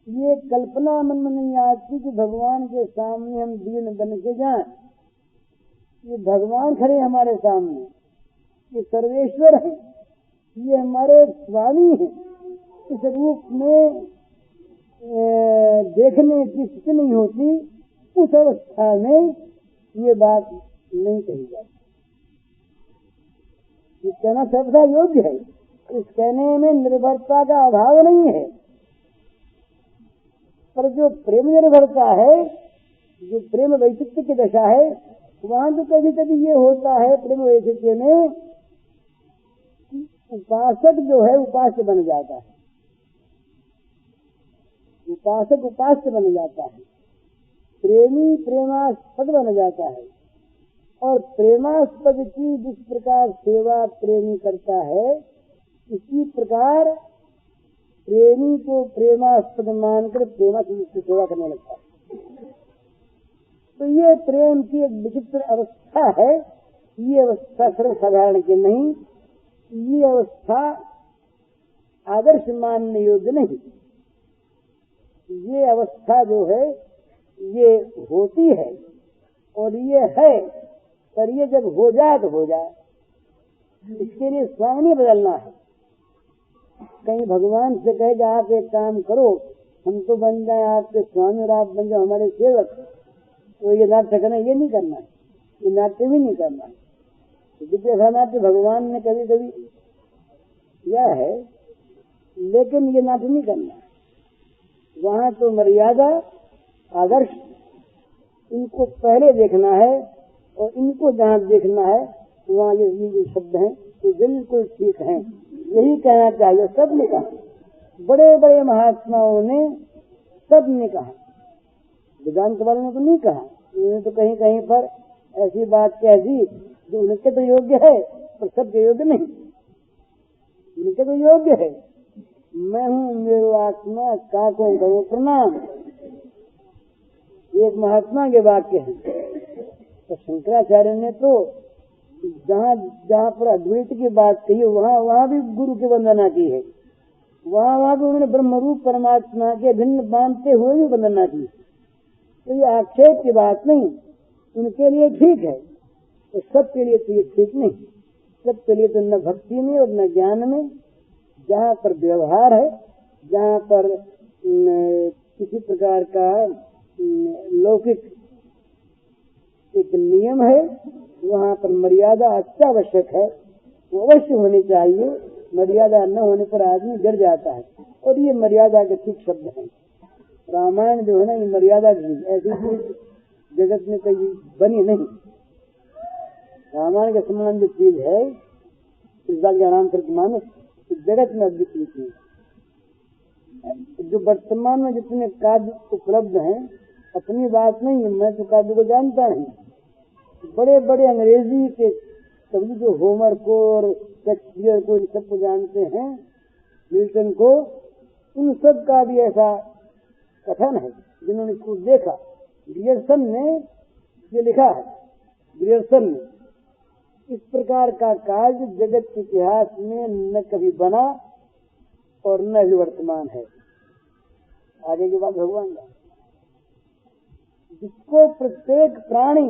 ये कल्पना मन में नहीं आती कि भगवान के सामने हम दीन बन के जाएं। ये भगवान खड़े हमारे सामने, ये सर्वेश्वर है, ये हमारे स्वामी है, इस रूप में देखने की स्थिति नहीं होती, उस अवस्था में ये बात नहीं कही जाती। ये कहना सर्वथा योग्य है, इस कहने में निर्भरता का अभाव नहीं है, पर जो प्रेम निर्भरता है, जो प्रेम वैचित्र्य की दशा है, वहां तो कभी कभी ये होता है प्रेम वैचित्र्य में उपासक जो है उपास्य बन जाता है, उपासक उपास्य बन जाता है, प्रेमी प्रेमास्पद बन जाता है, और प्रेमास्पद की जिस प्रकार सेवा प्रेमी करता है, इसी प्रकार प्रेमी को प्रेमास्पद मानकर प्रेमास्पद की सेवा करने लगता है। तो ये प्रेम की एक विचित्र अवस्था है, ये अवस्था सर्वसाधारण की नहीं, ये अवस्था आदर्श मानने योग्य नहीं। ये अवस्था जो है ये होती है और ये है, पर ये जब हो जाए तो हो जाए, इसके लिए स्वामी बदलना है। कहीं भगवान से कहेगा आप एक काम करो, हम तो बन जाए आपके स्वामी और आप बन जाओ हमारे सेवक, तो ये नाट्य करना, ये नहीं करना है, ये नाट्य भी नहीं करना है। जिज्ञासा नाट्य भगवान ने कभी कभी किया है, लेकिन ये नाट्य नहीं करना। वहाँ तो मर्यादा आदर्श इनको पहले देखना है, और इनको जहाँ देखना है वहाँ ये जो शब्द हैं तो बिल्कुल ठीक हैं, यही कहना चाहिए। सब ने कहा, बड़े बड़े महात्माओं ने सब ने कहा, वेदांत वालों ने तो नहीं कहा, उन्होंने तो कहीं कहीं पर ऐसी बात कह दी जो उनके तो योग्य है पर सबके योग्य नहीं। उनके तो योग्य है, मैं हूँ मेरो आत्मा काको करो प्रणाम। एक महात्मा के वाक्य हैं। तो शंकराचार्य ने तो जहाँ जहाँ पर अद्वैत की बात कही वहाँ भी गुरु की वंदना की है। वहाँ भी उन्होंने ब्रह्मरूप परमात्मा के भिन्न मानते हुए भी वंदना की। तो ये आक्षेप की बात नहीं, उनके लिए ठीक है, तो सबके लिए तो ये ठीक नहीं। सबके लिए तो न भक्ति में और न ज्ञान में, जहाँ पर व्यवहार है, जहाँ पर किसी प्रकार का लौकिक एक नियम है, वहाँ पर मर्यादा अत्यावश्यक है, वो अवश्य होनी चाहिए। मर्यादा न होने पर आदमी गिर जाता है, और ये मर्यादा के ठीक शब्द हैं। रामायण जो है ना, ये मर्यादा की ऐसी चीज जगत में कहीं बनी नहीं। रामायण के समान जो चीज है, इस बात का नाम मानस जगत में अद्वितीय चीज। जो वर्तमान में जितने काव्य उपलब्ध हैं, अपनी बात नहीं है, मैं तो काव्य को जानता नहीं। बड़े बड़े अंग्रेजी के कवि जो होमर को और शेक्सपियर को, इन सबको जानते हैं, मिल्टन को, उन सब का भी ऐसा कथन है जिन्होंने इसको देखा। ग्रियर्सन ने ये लिखा है, ग्रियर्सन ने, इस प्रकार का कार्य जगत के इतिहास में न कभी बना और न अभी वर्तमान है। आगे की बात भगवान का, जिसको प्रत्येक प्राणी,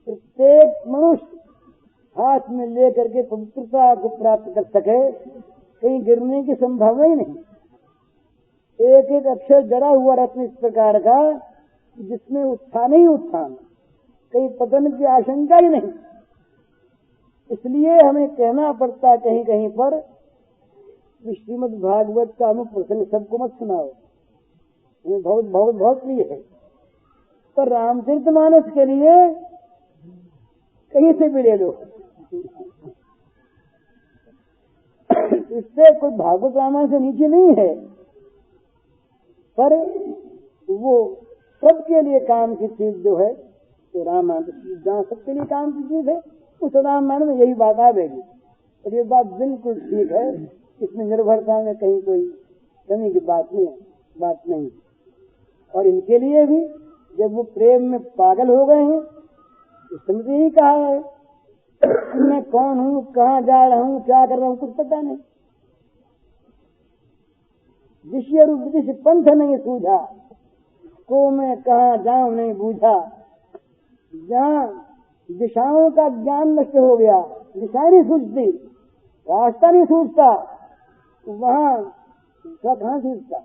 प्रत्येक मनुष्य हाथ में लेकर के पवित्रता को प्राप्त कर सके, कहीं गिरने की संभावना ही नहीं। एक एक अक्षर जड़ा हुआ रत्न इस प्रकार का, जिसमें उत्थान ही उत्थान, कहीं पतन की आशंका ही नहीं। इसलिए हमें कहना पड़ता है कहीं कहीं पर, श्रीमद् भागवत का अनुप्रसंग सबको मत सुनाओ, बहुत बहुत बहुत प्रिय है, पर रामचरितमानस के लिए कहीं से भी ले लो। इससे कोई भागवत रामायण से नीचे नहीं है, पर वो सबके लिए काम की चीज जो है, तो रामायण जहाँ सबके लिए काम की चीज है, उस रामायण में यही बात आवेगी। और ये बात बिल्कुल ठीक है, इसमें निर्भरता में कहीं कोई कमी की बात नहीं। और इनके लिए भी जब वो प्रेम में पागल हो गए हैं, तो समझे ही कहा है कि मैं कौन हूँ, कहाँ जा रहा हूँ, क्या कर रहा हूँ, कुछ पता नहीं। विषय रूप जिस पंथ नहीं सूझा, को मैं कहाँ जाऊं नहीं बूझा। जहाँ दिशाओं का ज्ञान नष्ट हो गया, दिशा नहीं सूझती, रास्ता नहीं सूझता, वहाँ कहाँ सूझता।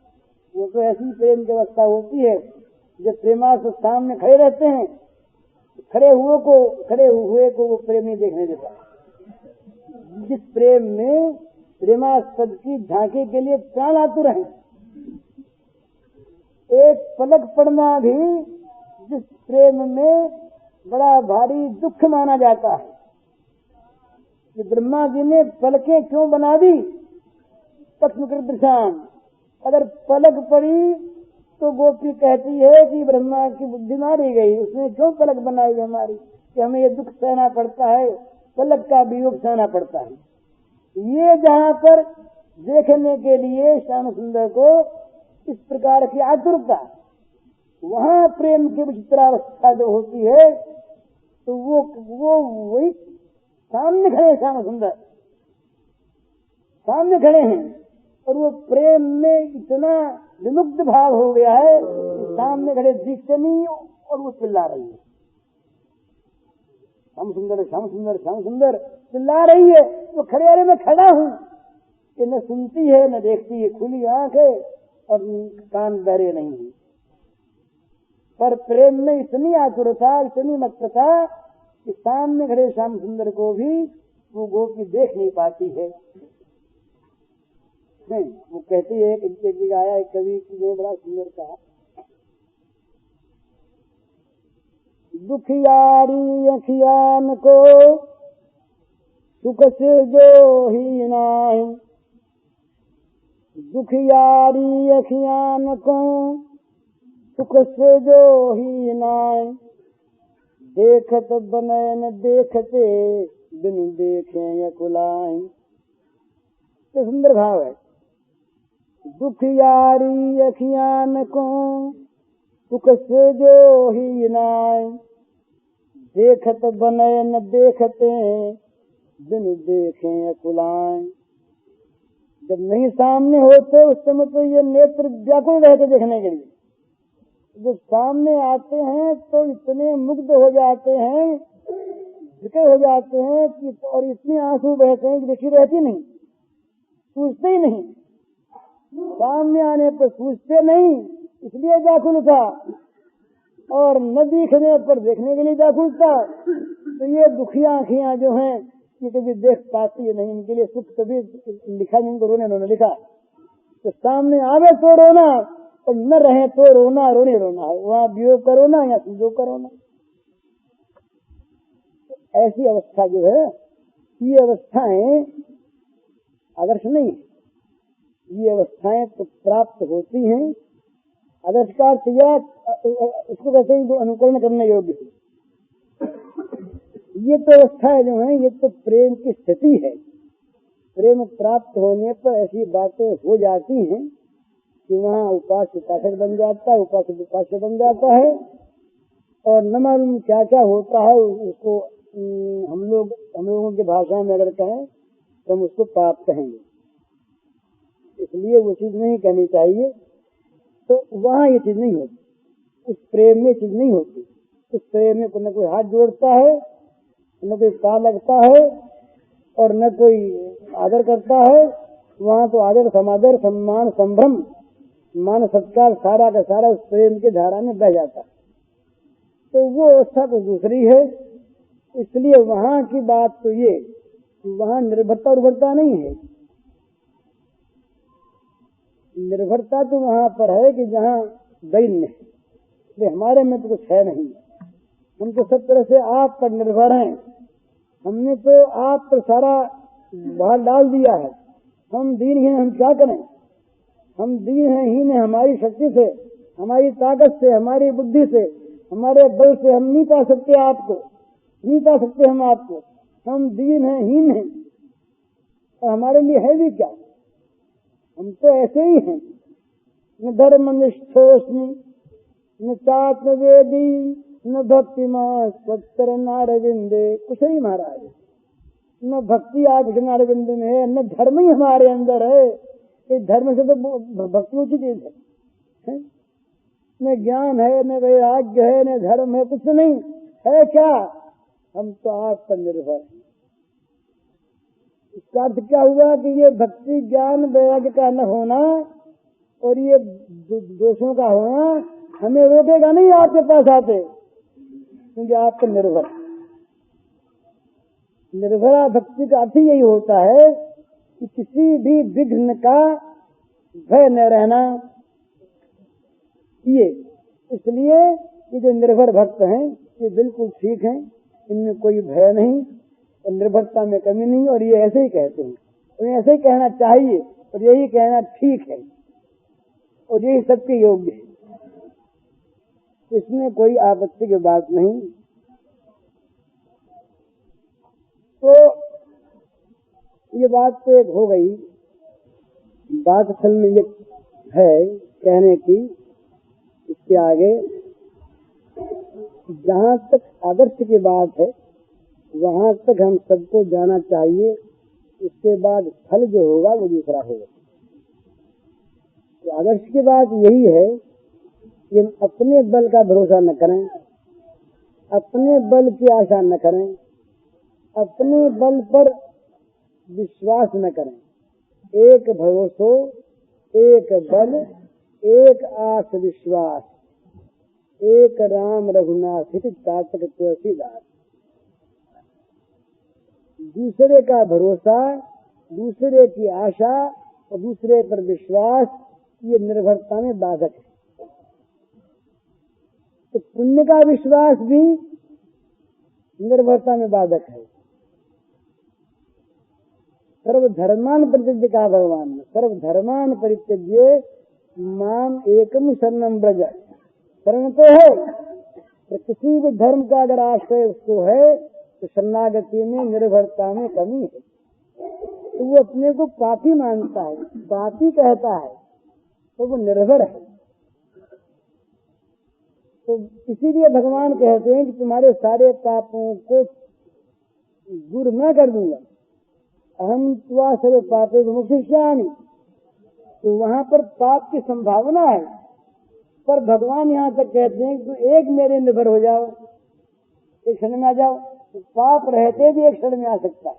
वो तो ऐसी प्रेम की अवस्था होती है जब प्रेमास्पद सामने खड़े रहते हैं, खड़े हुए को वो प्रेम नहीं देखने देता। जिस प्रेम में प्रेमास्पद की झांकी के लिए प्राण आतुर हैं, एक पलक पड़ना भी जिस प्रेम में बड़ा भारी दुख माना जाता है। कि ब्रह्मा जी ने पलकें क्यों बना दी, पक्ष्मकृतशान। अगर पलक पड़ी तो गोपी कहती है कि ब्रह्मा की बुद्धि मारी गई, उसने क्यों पलक बनाई हमारी, कि हमें ये दुख सहना पड़ता है, पलक का वियोग सहना पड़ता है। ये जहाँ पर देखने के लिए श्याम सुंदर को इस प्रकार की आतुरता, वहाँ प्रेम की विचित्रावस्था जो होती है, तो वो वही सामने खड़े श्याम सुंदर सामने खड़े हैं, और वो प्रेम में इतना विमुक्त भाव हो गया है कि सामने खड़े दिखते नहीं, और वो चिल्ला रही है, श्याम सुंदर श्याम सुंदर श्याम सुंदर चिल्ला रही है। वो खड़े, अरे मैं खड़ा हूँ, कि न सुनती है न देखती है, खुली आंख है और कान बहरे नहीं है। पर प्रेम में इतनी आतुरता, इतनी मत्तता कि सामने खड़े श्याम सुंदर को भी वो गोपी देख नहीं पाती है। वो कहती है, एक जगह आया एक कवि ने बड़ा सुंदर कहा, दुखियारी अखियान को सुख से जो ही नाई, दुखियारी अखियान को सुख से जो ही नाई, देखत बनैन देखते बिन देखे अकुलाए। तो सुंदर भाव है। दुखियारी अखियान को सुख से जो ही नाय, देखत बने न देखते बिन देखे अकुलाए। जब नहीं सामने होते उस समय तो ये नेत्र व्याकुल रहते देखने के लिए, जब सामने आते हैं तो इतने मुग्ध हो जाते हैं, झुके हो जाते हैं कि और इतने आंसू बहते हैं कि देखी रहती नहीं, सूझते ही नहीं। सामने आने पर सूझते नहीं, इसलिए व्याकुल था, और न दिखने पर देखने के लिए व्याकुल था। तो ये दुखिया आँखियां जो हैं ये कभी देख पाती है नहीं, इनके लिए सुख कभी लिखा नहीं, इनको रोने लिखा। तो सामने आवे तो रोना, और न रहे तो रोना, रोने रोना है, वहाँ वियोग का रोना या संयोग का रोना। ऐसी अवस्था जो है, ये अवस्थाएं आदर्श नहीं, ये अवस्थाएं तो प्राप्त होती हैं। आदर्श का अर्थ या उसको कहते हैं जो अनुकरण करने योग्य है। ये तो अवस्थाएं जो हैं ये तो प्रेम की स्थिति है। प्रेम प्राप्त होने पर ऐसी बातें हो जाती हैं कि वहाँ उपास्य उपासक बन जाता है, उपासक उपास्य बन जाता है, और न मालूम क्या क्या होता है। उसको हम लोगों की भाषा में अगर कहें तो हम उसको पाप कहेंगे, इसलिए वो चीज नहीं कहनी चाहिए। तो वहाँ ये चीज नहीं होती, उस प्रेम में चीज नहीं होती। उस प्रेम में न कोई हाथ जोड़ता है, न कोई पाँव लगता है, और न कोई आदर करता है। वहाँ तो आदर समादर सम्मान संभ्रम मान सत्कार सारा का सारा उस प्रेम की धारा में बह जाता है। तो वो अवस्था तो दूसरी है। इसलिए वहाँ की बात तो ये, वहाँ निर्भरता उर्भरता नहीं है। निर्भरता तो वहाँ पर है कि जहाँ दैन्य है, हमारे में तो कुछ है नहीं। हम तो सब तरह से आप पर निर्भर हैं। हमने तो आप पर सारा भार डाल दिया है। हम दीन हैं, हम क्या करें? हम दीन हैं, हीन है। हमारी शक्ति से, हमारी ताकत से, हमारी बुद्धि से, हमारे बल से हम नहीं पा सकते आपको, नहीं पा सकते हम आपको। हम दीन हैं, हीन हैं, और हमारे लिए है भी क्या? हम तो ऐसे ही हैं। न धर्म निष्ठोस्मि न चात्म वेदी न भक्ति मां सत्तर नारविंदे। कुछ नहीं महाराज, न भक्ति आज नारविंद में है, न धर्म ही हमारे अंदर है। इस धर्म से तो भक्ति ऊंची चीज है। न ज्ञान है, न वैराग्य है, न धर्म है, कुछ नहीं है। क्या? हम तो आप पर निर्भर हैं। इसका अर्थ क्या हुआ कि ये भक्ति ज्ञान वैराग्य का न होना और ये दोषों का होना हमें रोकेगा नहीं आपके पास आते, क्योंकि आप पर निर्भर। निर्भरा भक्ति का अर्थ यही होता है कि किसी भी विघ्न का भय न रहना। ये इसलिए ये जो निर्भर भक्त हैं ये बिल्कुल ठीक हैं, इनमें कोई भय नहीं और निर्भरता में कमी नहीं। और ये ऐसे ही कहते हैं, और ऐसे ही कहना चाहिए, और यही कहना ठीक है, और यही सबके योग्य है। इसमें कोई आपत्ति की बात नहीं। तो ये बात तो एक हो गई। बात असल में ये है कहने की, इसके आगे जहाँ तक आदर्श की बात है वहाँ तक हम सबको जाना चाहिए। इसके बाद फल जो होगा वो दूसरा होगा। तो आदर्श की बात यही है कि हम अपने बल का भरोसा न करें, अपने बल की आशा न करें, अपने बल पर विश्वास न करें। एक भरोसो, एक बल, एक आस विश्वास, एक राम रघुनाथ तातक तुलसीदास। दूसरे का भरोसा, दूसरे की आशा और दूसरे पर विश्वास, ये निर्भरता में बाधक है। तो पुण्य का विश्वास भी निर्भरता में बाधक है। सर्वधर्मान परित्यज्य का भगवान ने, सर्वधर्मान परित्यज्य माम एकम शरणम ब्रज। शरण तो है, तो किसी भी धर्म का अगर आश्रय उसको है तो शरणागति में निर्भरता में कमी है। तो वो अपने को पापी मानता है, पापी कहता है, तो वो निर्भर है। तो इसीलिए भगवान कहते हैं कि तुम्हारे सारे पापों को दूर मैं कर दूंगा। अहम त्वा सर्व पापे विमुक्ष्यामि। तो वहां पर पाप की संभावना है, पर भगवान यहाँ तक कहते हैं कि तू एक मेरे निर्भर हो जाओ, एक क्षण में आ जाओ। तो पाप रहते भी एक क्षण में आ सकता है,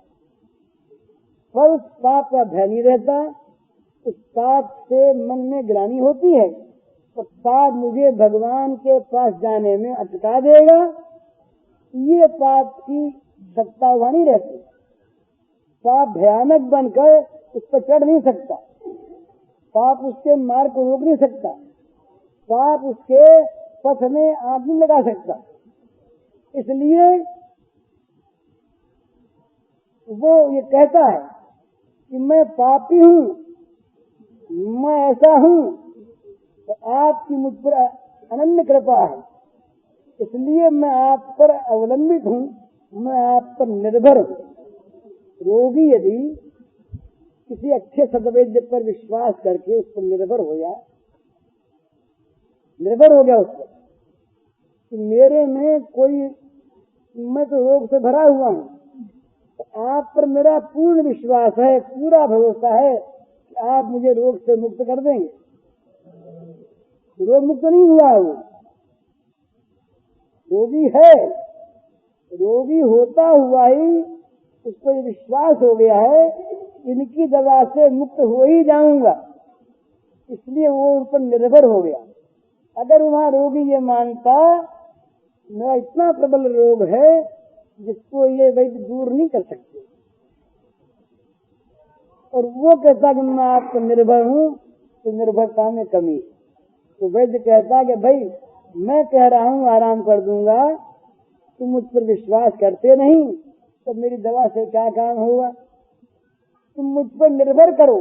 पर उस पाप का भय नहीं रहता। उस पाप से मन में ग्लानि होती है, तो पाप मुझे भगवान के पास जाने में अटका देगा, ये पाप की सत्ता वाणी रहती। पाप भयानक बनकर उस पर चढ़ नहीं सकता, पाप उसके मार्ग को रोक नहीं सकता, पाप उसके पथ में आग नहीं लगा सकता। इसलिए वो ये कहता है कि मैं पापी हूँ, मैं ऐसा हूँ, तो आपकी मुझ पर अनन्य कृपा है, इसलिए मैं आप पर अवलंबित हूँ, मैं आप पर निर्भर हूँ। रोगी यदि किसी अच्छे सदवैद्य पर विश्वास करके उस पर निर्भर हो गया उस पर कि मेरे में कोई, मैं तो रोग से भरा हुआ हूँ, तो आप पर मेरा पूर्ण विश्वास है, पूरा भरोसा है कि आप मुझे रोग से मुक्त कर देंगे। रोग मुक्त नहीं हुआ है, वो रोगी है, रोगी होता हुआ ही उस पर विश्वास हो गया है, इनकी दवा से मुक्त हो ही जाऊंगा, इसलिए वो उन पर निर्भर हो गया। अगर वहाँ रोगी ये मानता मेरा इतना प्रबल रोग है जिसको ये वैद्य दूर नहीं कर सकते, और वो कहता कि मैं आप पर निर्भर हूँ, तो निर्भरता में कमी। तो वैद्य कहता कि भाई मैं कह रहा हूँ आराम कर दूंगा, तुम मुझ पर विश्वास करते नहीं, तो मेरी दवा से क्या काम होगा। तुम मुझ पर निर्भर करो,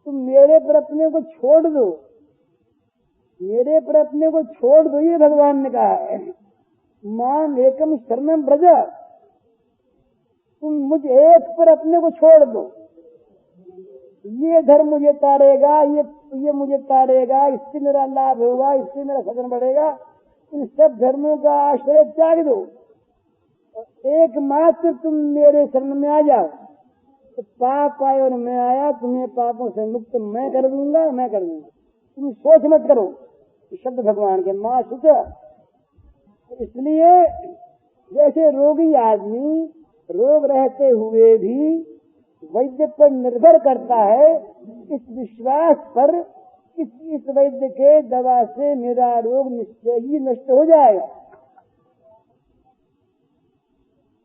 तुम मेरे पर अपने को छोड़ दो, मेरे पर अपने को छोड़ दो, ये भगवान ने कहा है। मान एकम शरणम ब्रज, तुम मुझ एक पर अपने को छोड़ दो, ये धर्म मुझे तारेगा, ये मुझे तारेगा, इससे मेरा लाभ होगा, इससे मेरा सदन बढ़ेगा, इन सब धर्मों का आश्रय त्याग दो, एकमात्र तुम मेरे शरण में आ जाओ। तो पाप आए और मैं आया, तुम्हें पापों से मुक्त मैं कर दूंगा। तुम सोच मत करो, शब्द भगवान के माँ सुच। इसलिए जैसे रोगी आदमी रोग रहते हुए भी वैद्य पर निर्भर करता है, इस विश्वास पर इस वैद्य के दवा से मेरा रोग निश्चय ही नष्ट हो जाएगा,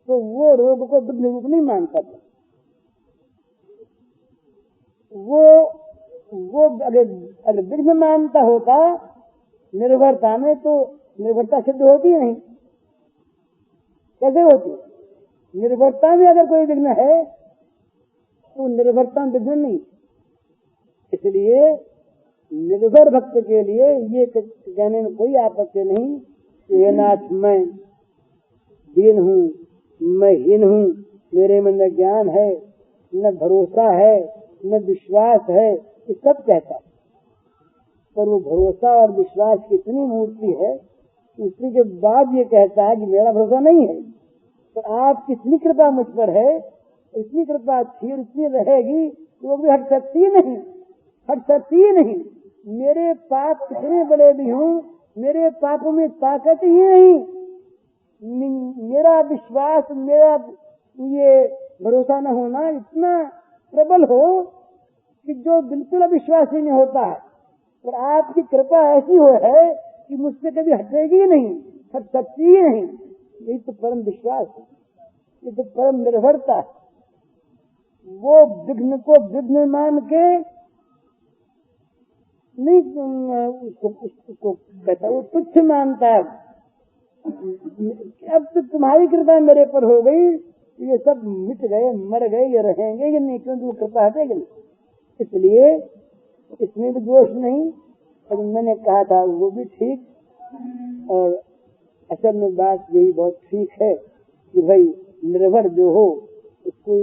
तो वो रोग को विघ्न रूप नहीं मानता था। वो अगर विघ्न मानता होता निर्भरता में, तो निर्भरता सिद्ध होती नहीं। कैसे होती? निर्भरता में अगर कोई विघ्न है तो निर्भरता विघ्न नहीं। इसलिए निर्भर भक्त के लिए ये कहने में कोई आपत्ति नहीं कि हे नाथ मैं दीन हूँ, मैं हीन हूँ, मेरे में न ज्ञान है, न भरोसा है, न विश्वास है, ये सब कहता है। पर वो भरोसा और विश्वास की इतनी मूर्ति है, उसी के बाद ये कहता है कि मेरा भरोसा नहीं है। तो आप कितनी कृपा मुझ पर है, इतनी कृपा थी और इतनी रहेगी, वो भी हट सकती नहीं। मेरे पाप कितने बड़े भी हों, मेरे पापों में ताकत ही नहीं। मेरा विश्वास, मेरा ये भरोसा न होना इतना प्रबल हो कि जो बिल्कुल अविश्वासी नहीं होता है, और आपकी कृपा ऐसी हो है कि मुझसे कभी हटेगी ही नहीं, हट सकती ही नहीं। यही तो परम विश्वास है, ये तो परम निर्भरता है। वो विघ्न को विघ्न मान के नहीं उसको कहता, वो तुच्छ मानता है। अब तो तुम्हारी कृपा मेरे पर हो गई, ये सब मिट गए, मर गए, ये रहेंगे ये नहीं, क्योंकि वो कृपा हटेगी। इसलिए इसमें भी दोष नहीं। और मैंने कहा था वो भी ठीक, और असल में बात यही बहुत ठीक है कि भाई निर्भर जो हो उसको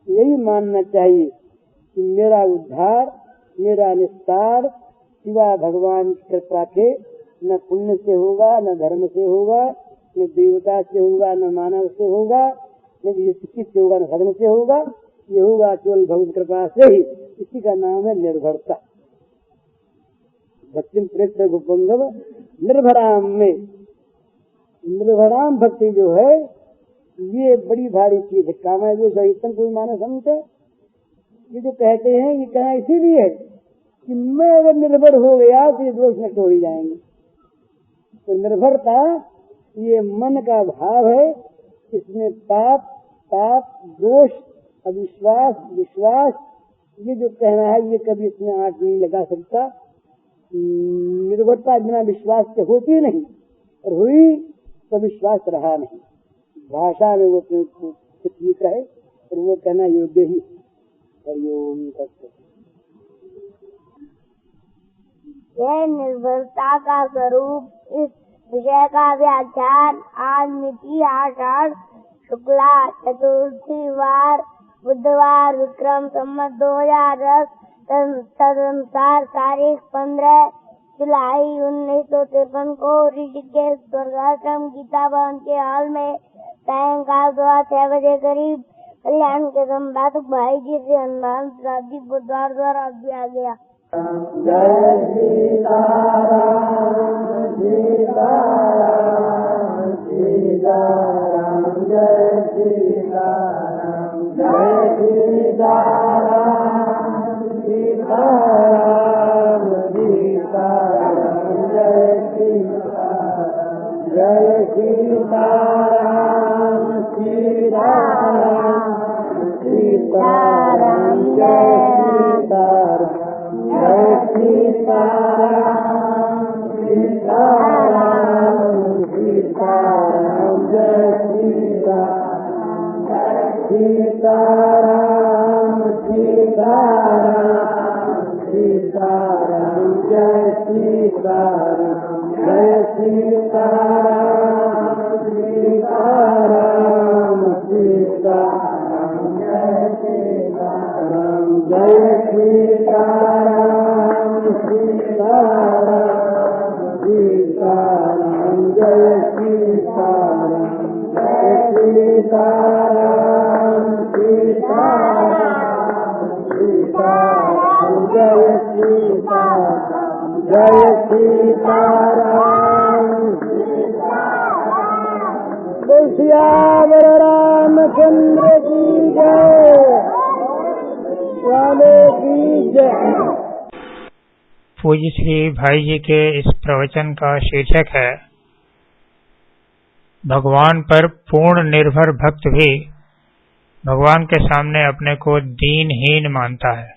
यही मानना चाहिए कि मेरा उद्धार मेरा निस्तार सिवा भगवान की कृपा के न पुण्य से होगा, न धर्म से होगा, न देवता से होगा, न मानव से होगा, न किसी से होगा, न धर्म से होगा। ये होगा केवल भगवत कृपा से ही। इसी का नाम है निर्भरता। भक्ति प्रेत गोपंगम निर्भराम में, निर्भराम भक्ति जो है ये बड़ी भारी चीज है। काम है जो इतना कोई मानव समझते, ये जो कहते हैं ये कहना इसीलिए है कि मैं अगर निर्भर हो गया तो ये दोष नष्ट हो ही जाएंगे। तो निर्भरता ये मन का भाव है, इसमें पाप, दोष, अविश्वास, विश्वास, ये जो कहना है ये कभी इसमें आंच नहीं लगा सकता। निर्भरता बिना विश्वास के होती नहीं, और हुई तो विश्वास रहा नहीं। भाषा में वो कुछ भी कहे और वो कहना योग्य ही। हरिओम तत्सत। यह निर्भरता का स्वरूप इस विषय का व्याख्यान आज मिति 8 शुक्ला चतुर्थी वार बुधवार विक्रम संवत 2010 तदनुसार तारीख 15 जुलाई 1953 को ऋषिकेश स्वर्गाश्रम गीता भवन के हॉल में सायंकाल 6 बजे करीब कल्याण के संपादक भाई जी से हनुमान शादी बुधवार द्वारा दिया गया। जय सीताराम, सीताराम, सीताराम, जय सीताराम, जय सीताराम, सीताराम, सीताराम, जय सीताराम, जय सीताराम, सीताराम, सीताराम, जय सीताराम, जय सीताराम, सीताराम, सीताराम, जय सीताराम, सीताराम, सीताराम, सीताराम, जय सीताराम, जय सीताराम, सीताराम, सीताराम, जय सीताराम, जय सीताराम, सीताराम, सीताराम, जय सीताराम, जय सीताराम, सीताराम, सीताराम, जय सीताराम, जय सीताराम, श्यावर रामचंद्र की जय, वाले की जय। पूज्य श्री भाई जी के इस प्रवचन का शीर्षक है भगवान पर पूर्ण निर्भर भक्त भी भगवान के सामने अपने को दीनहीन मानता है।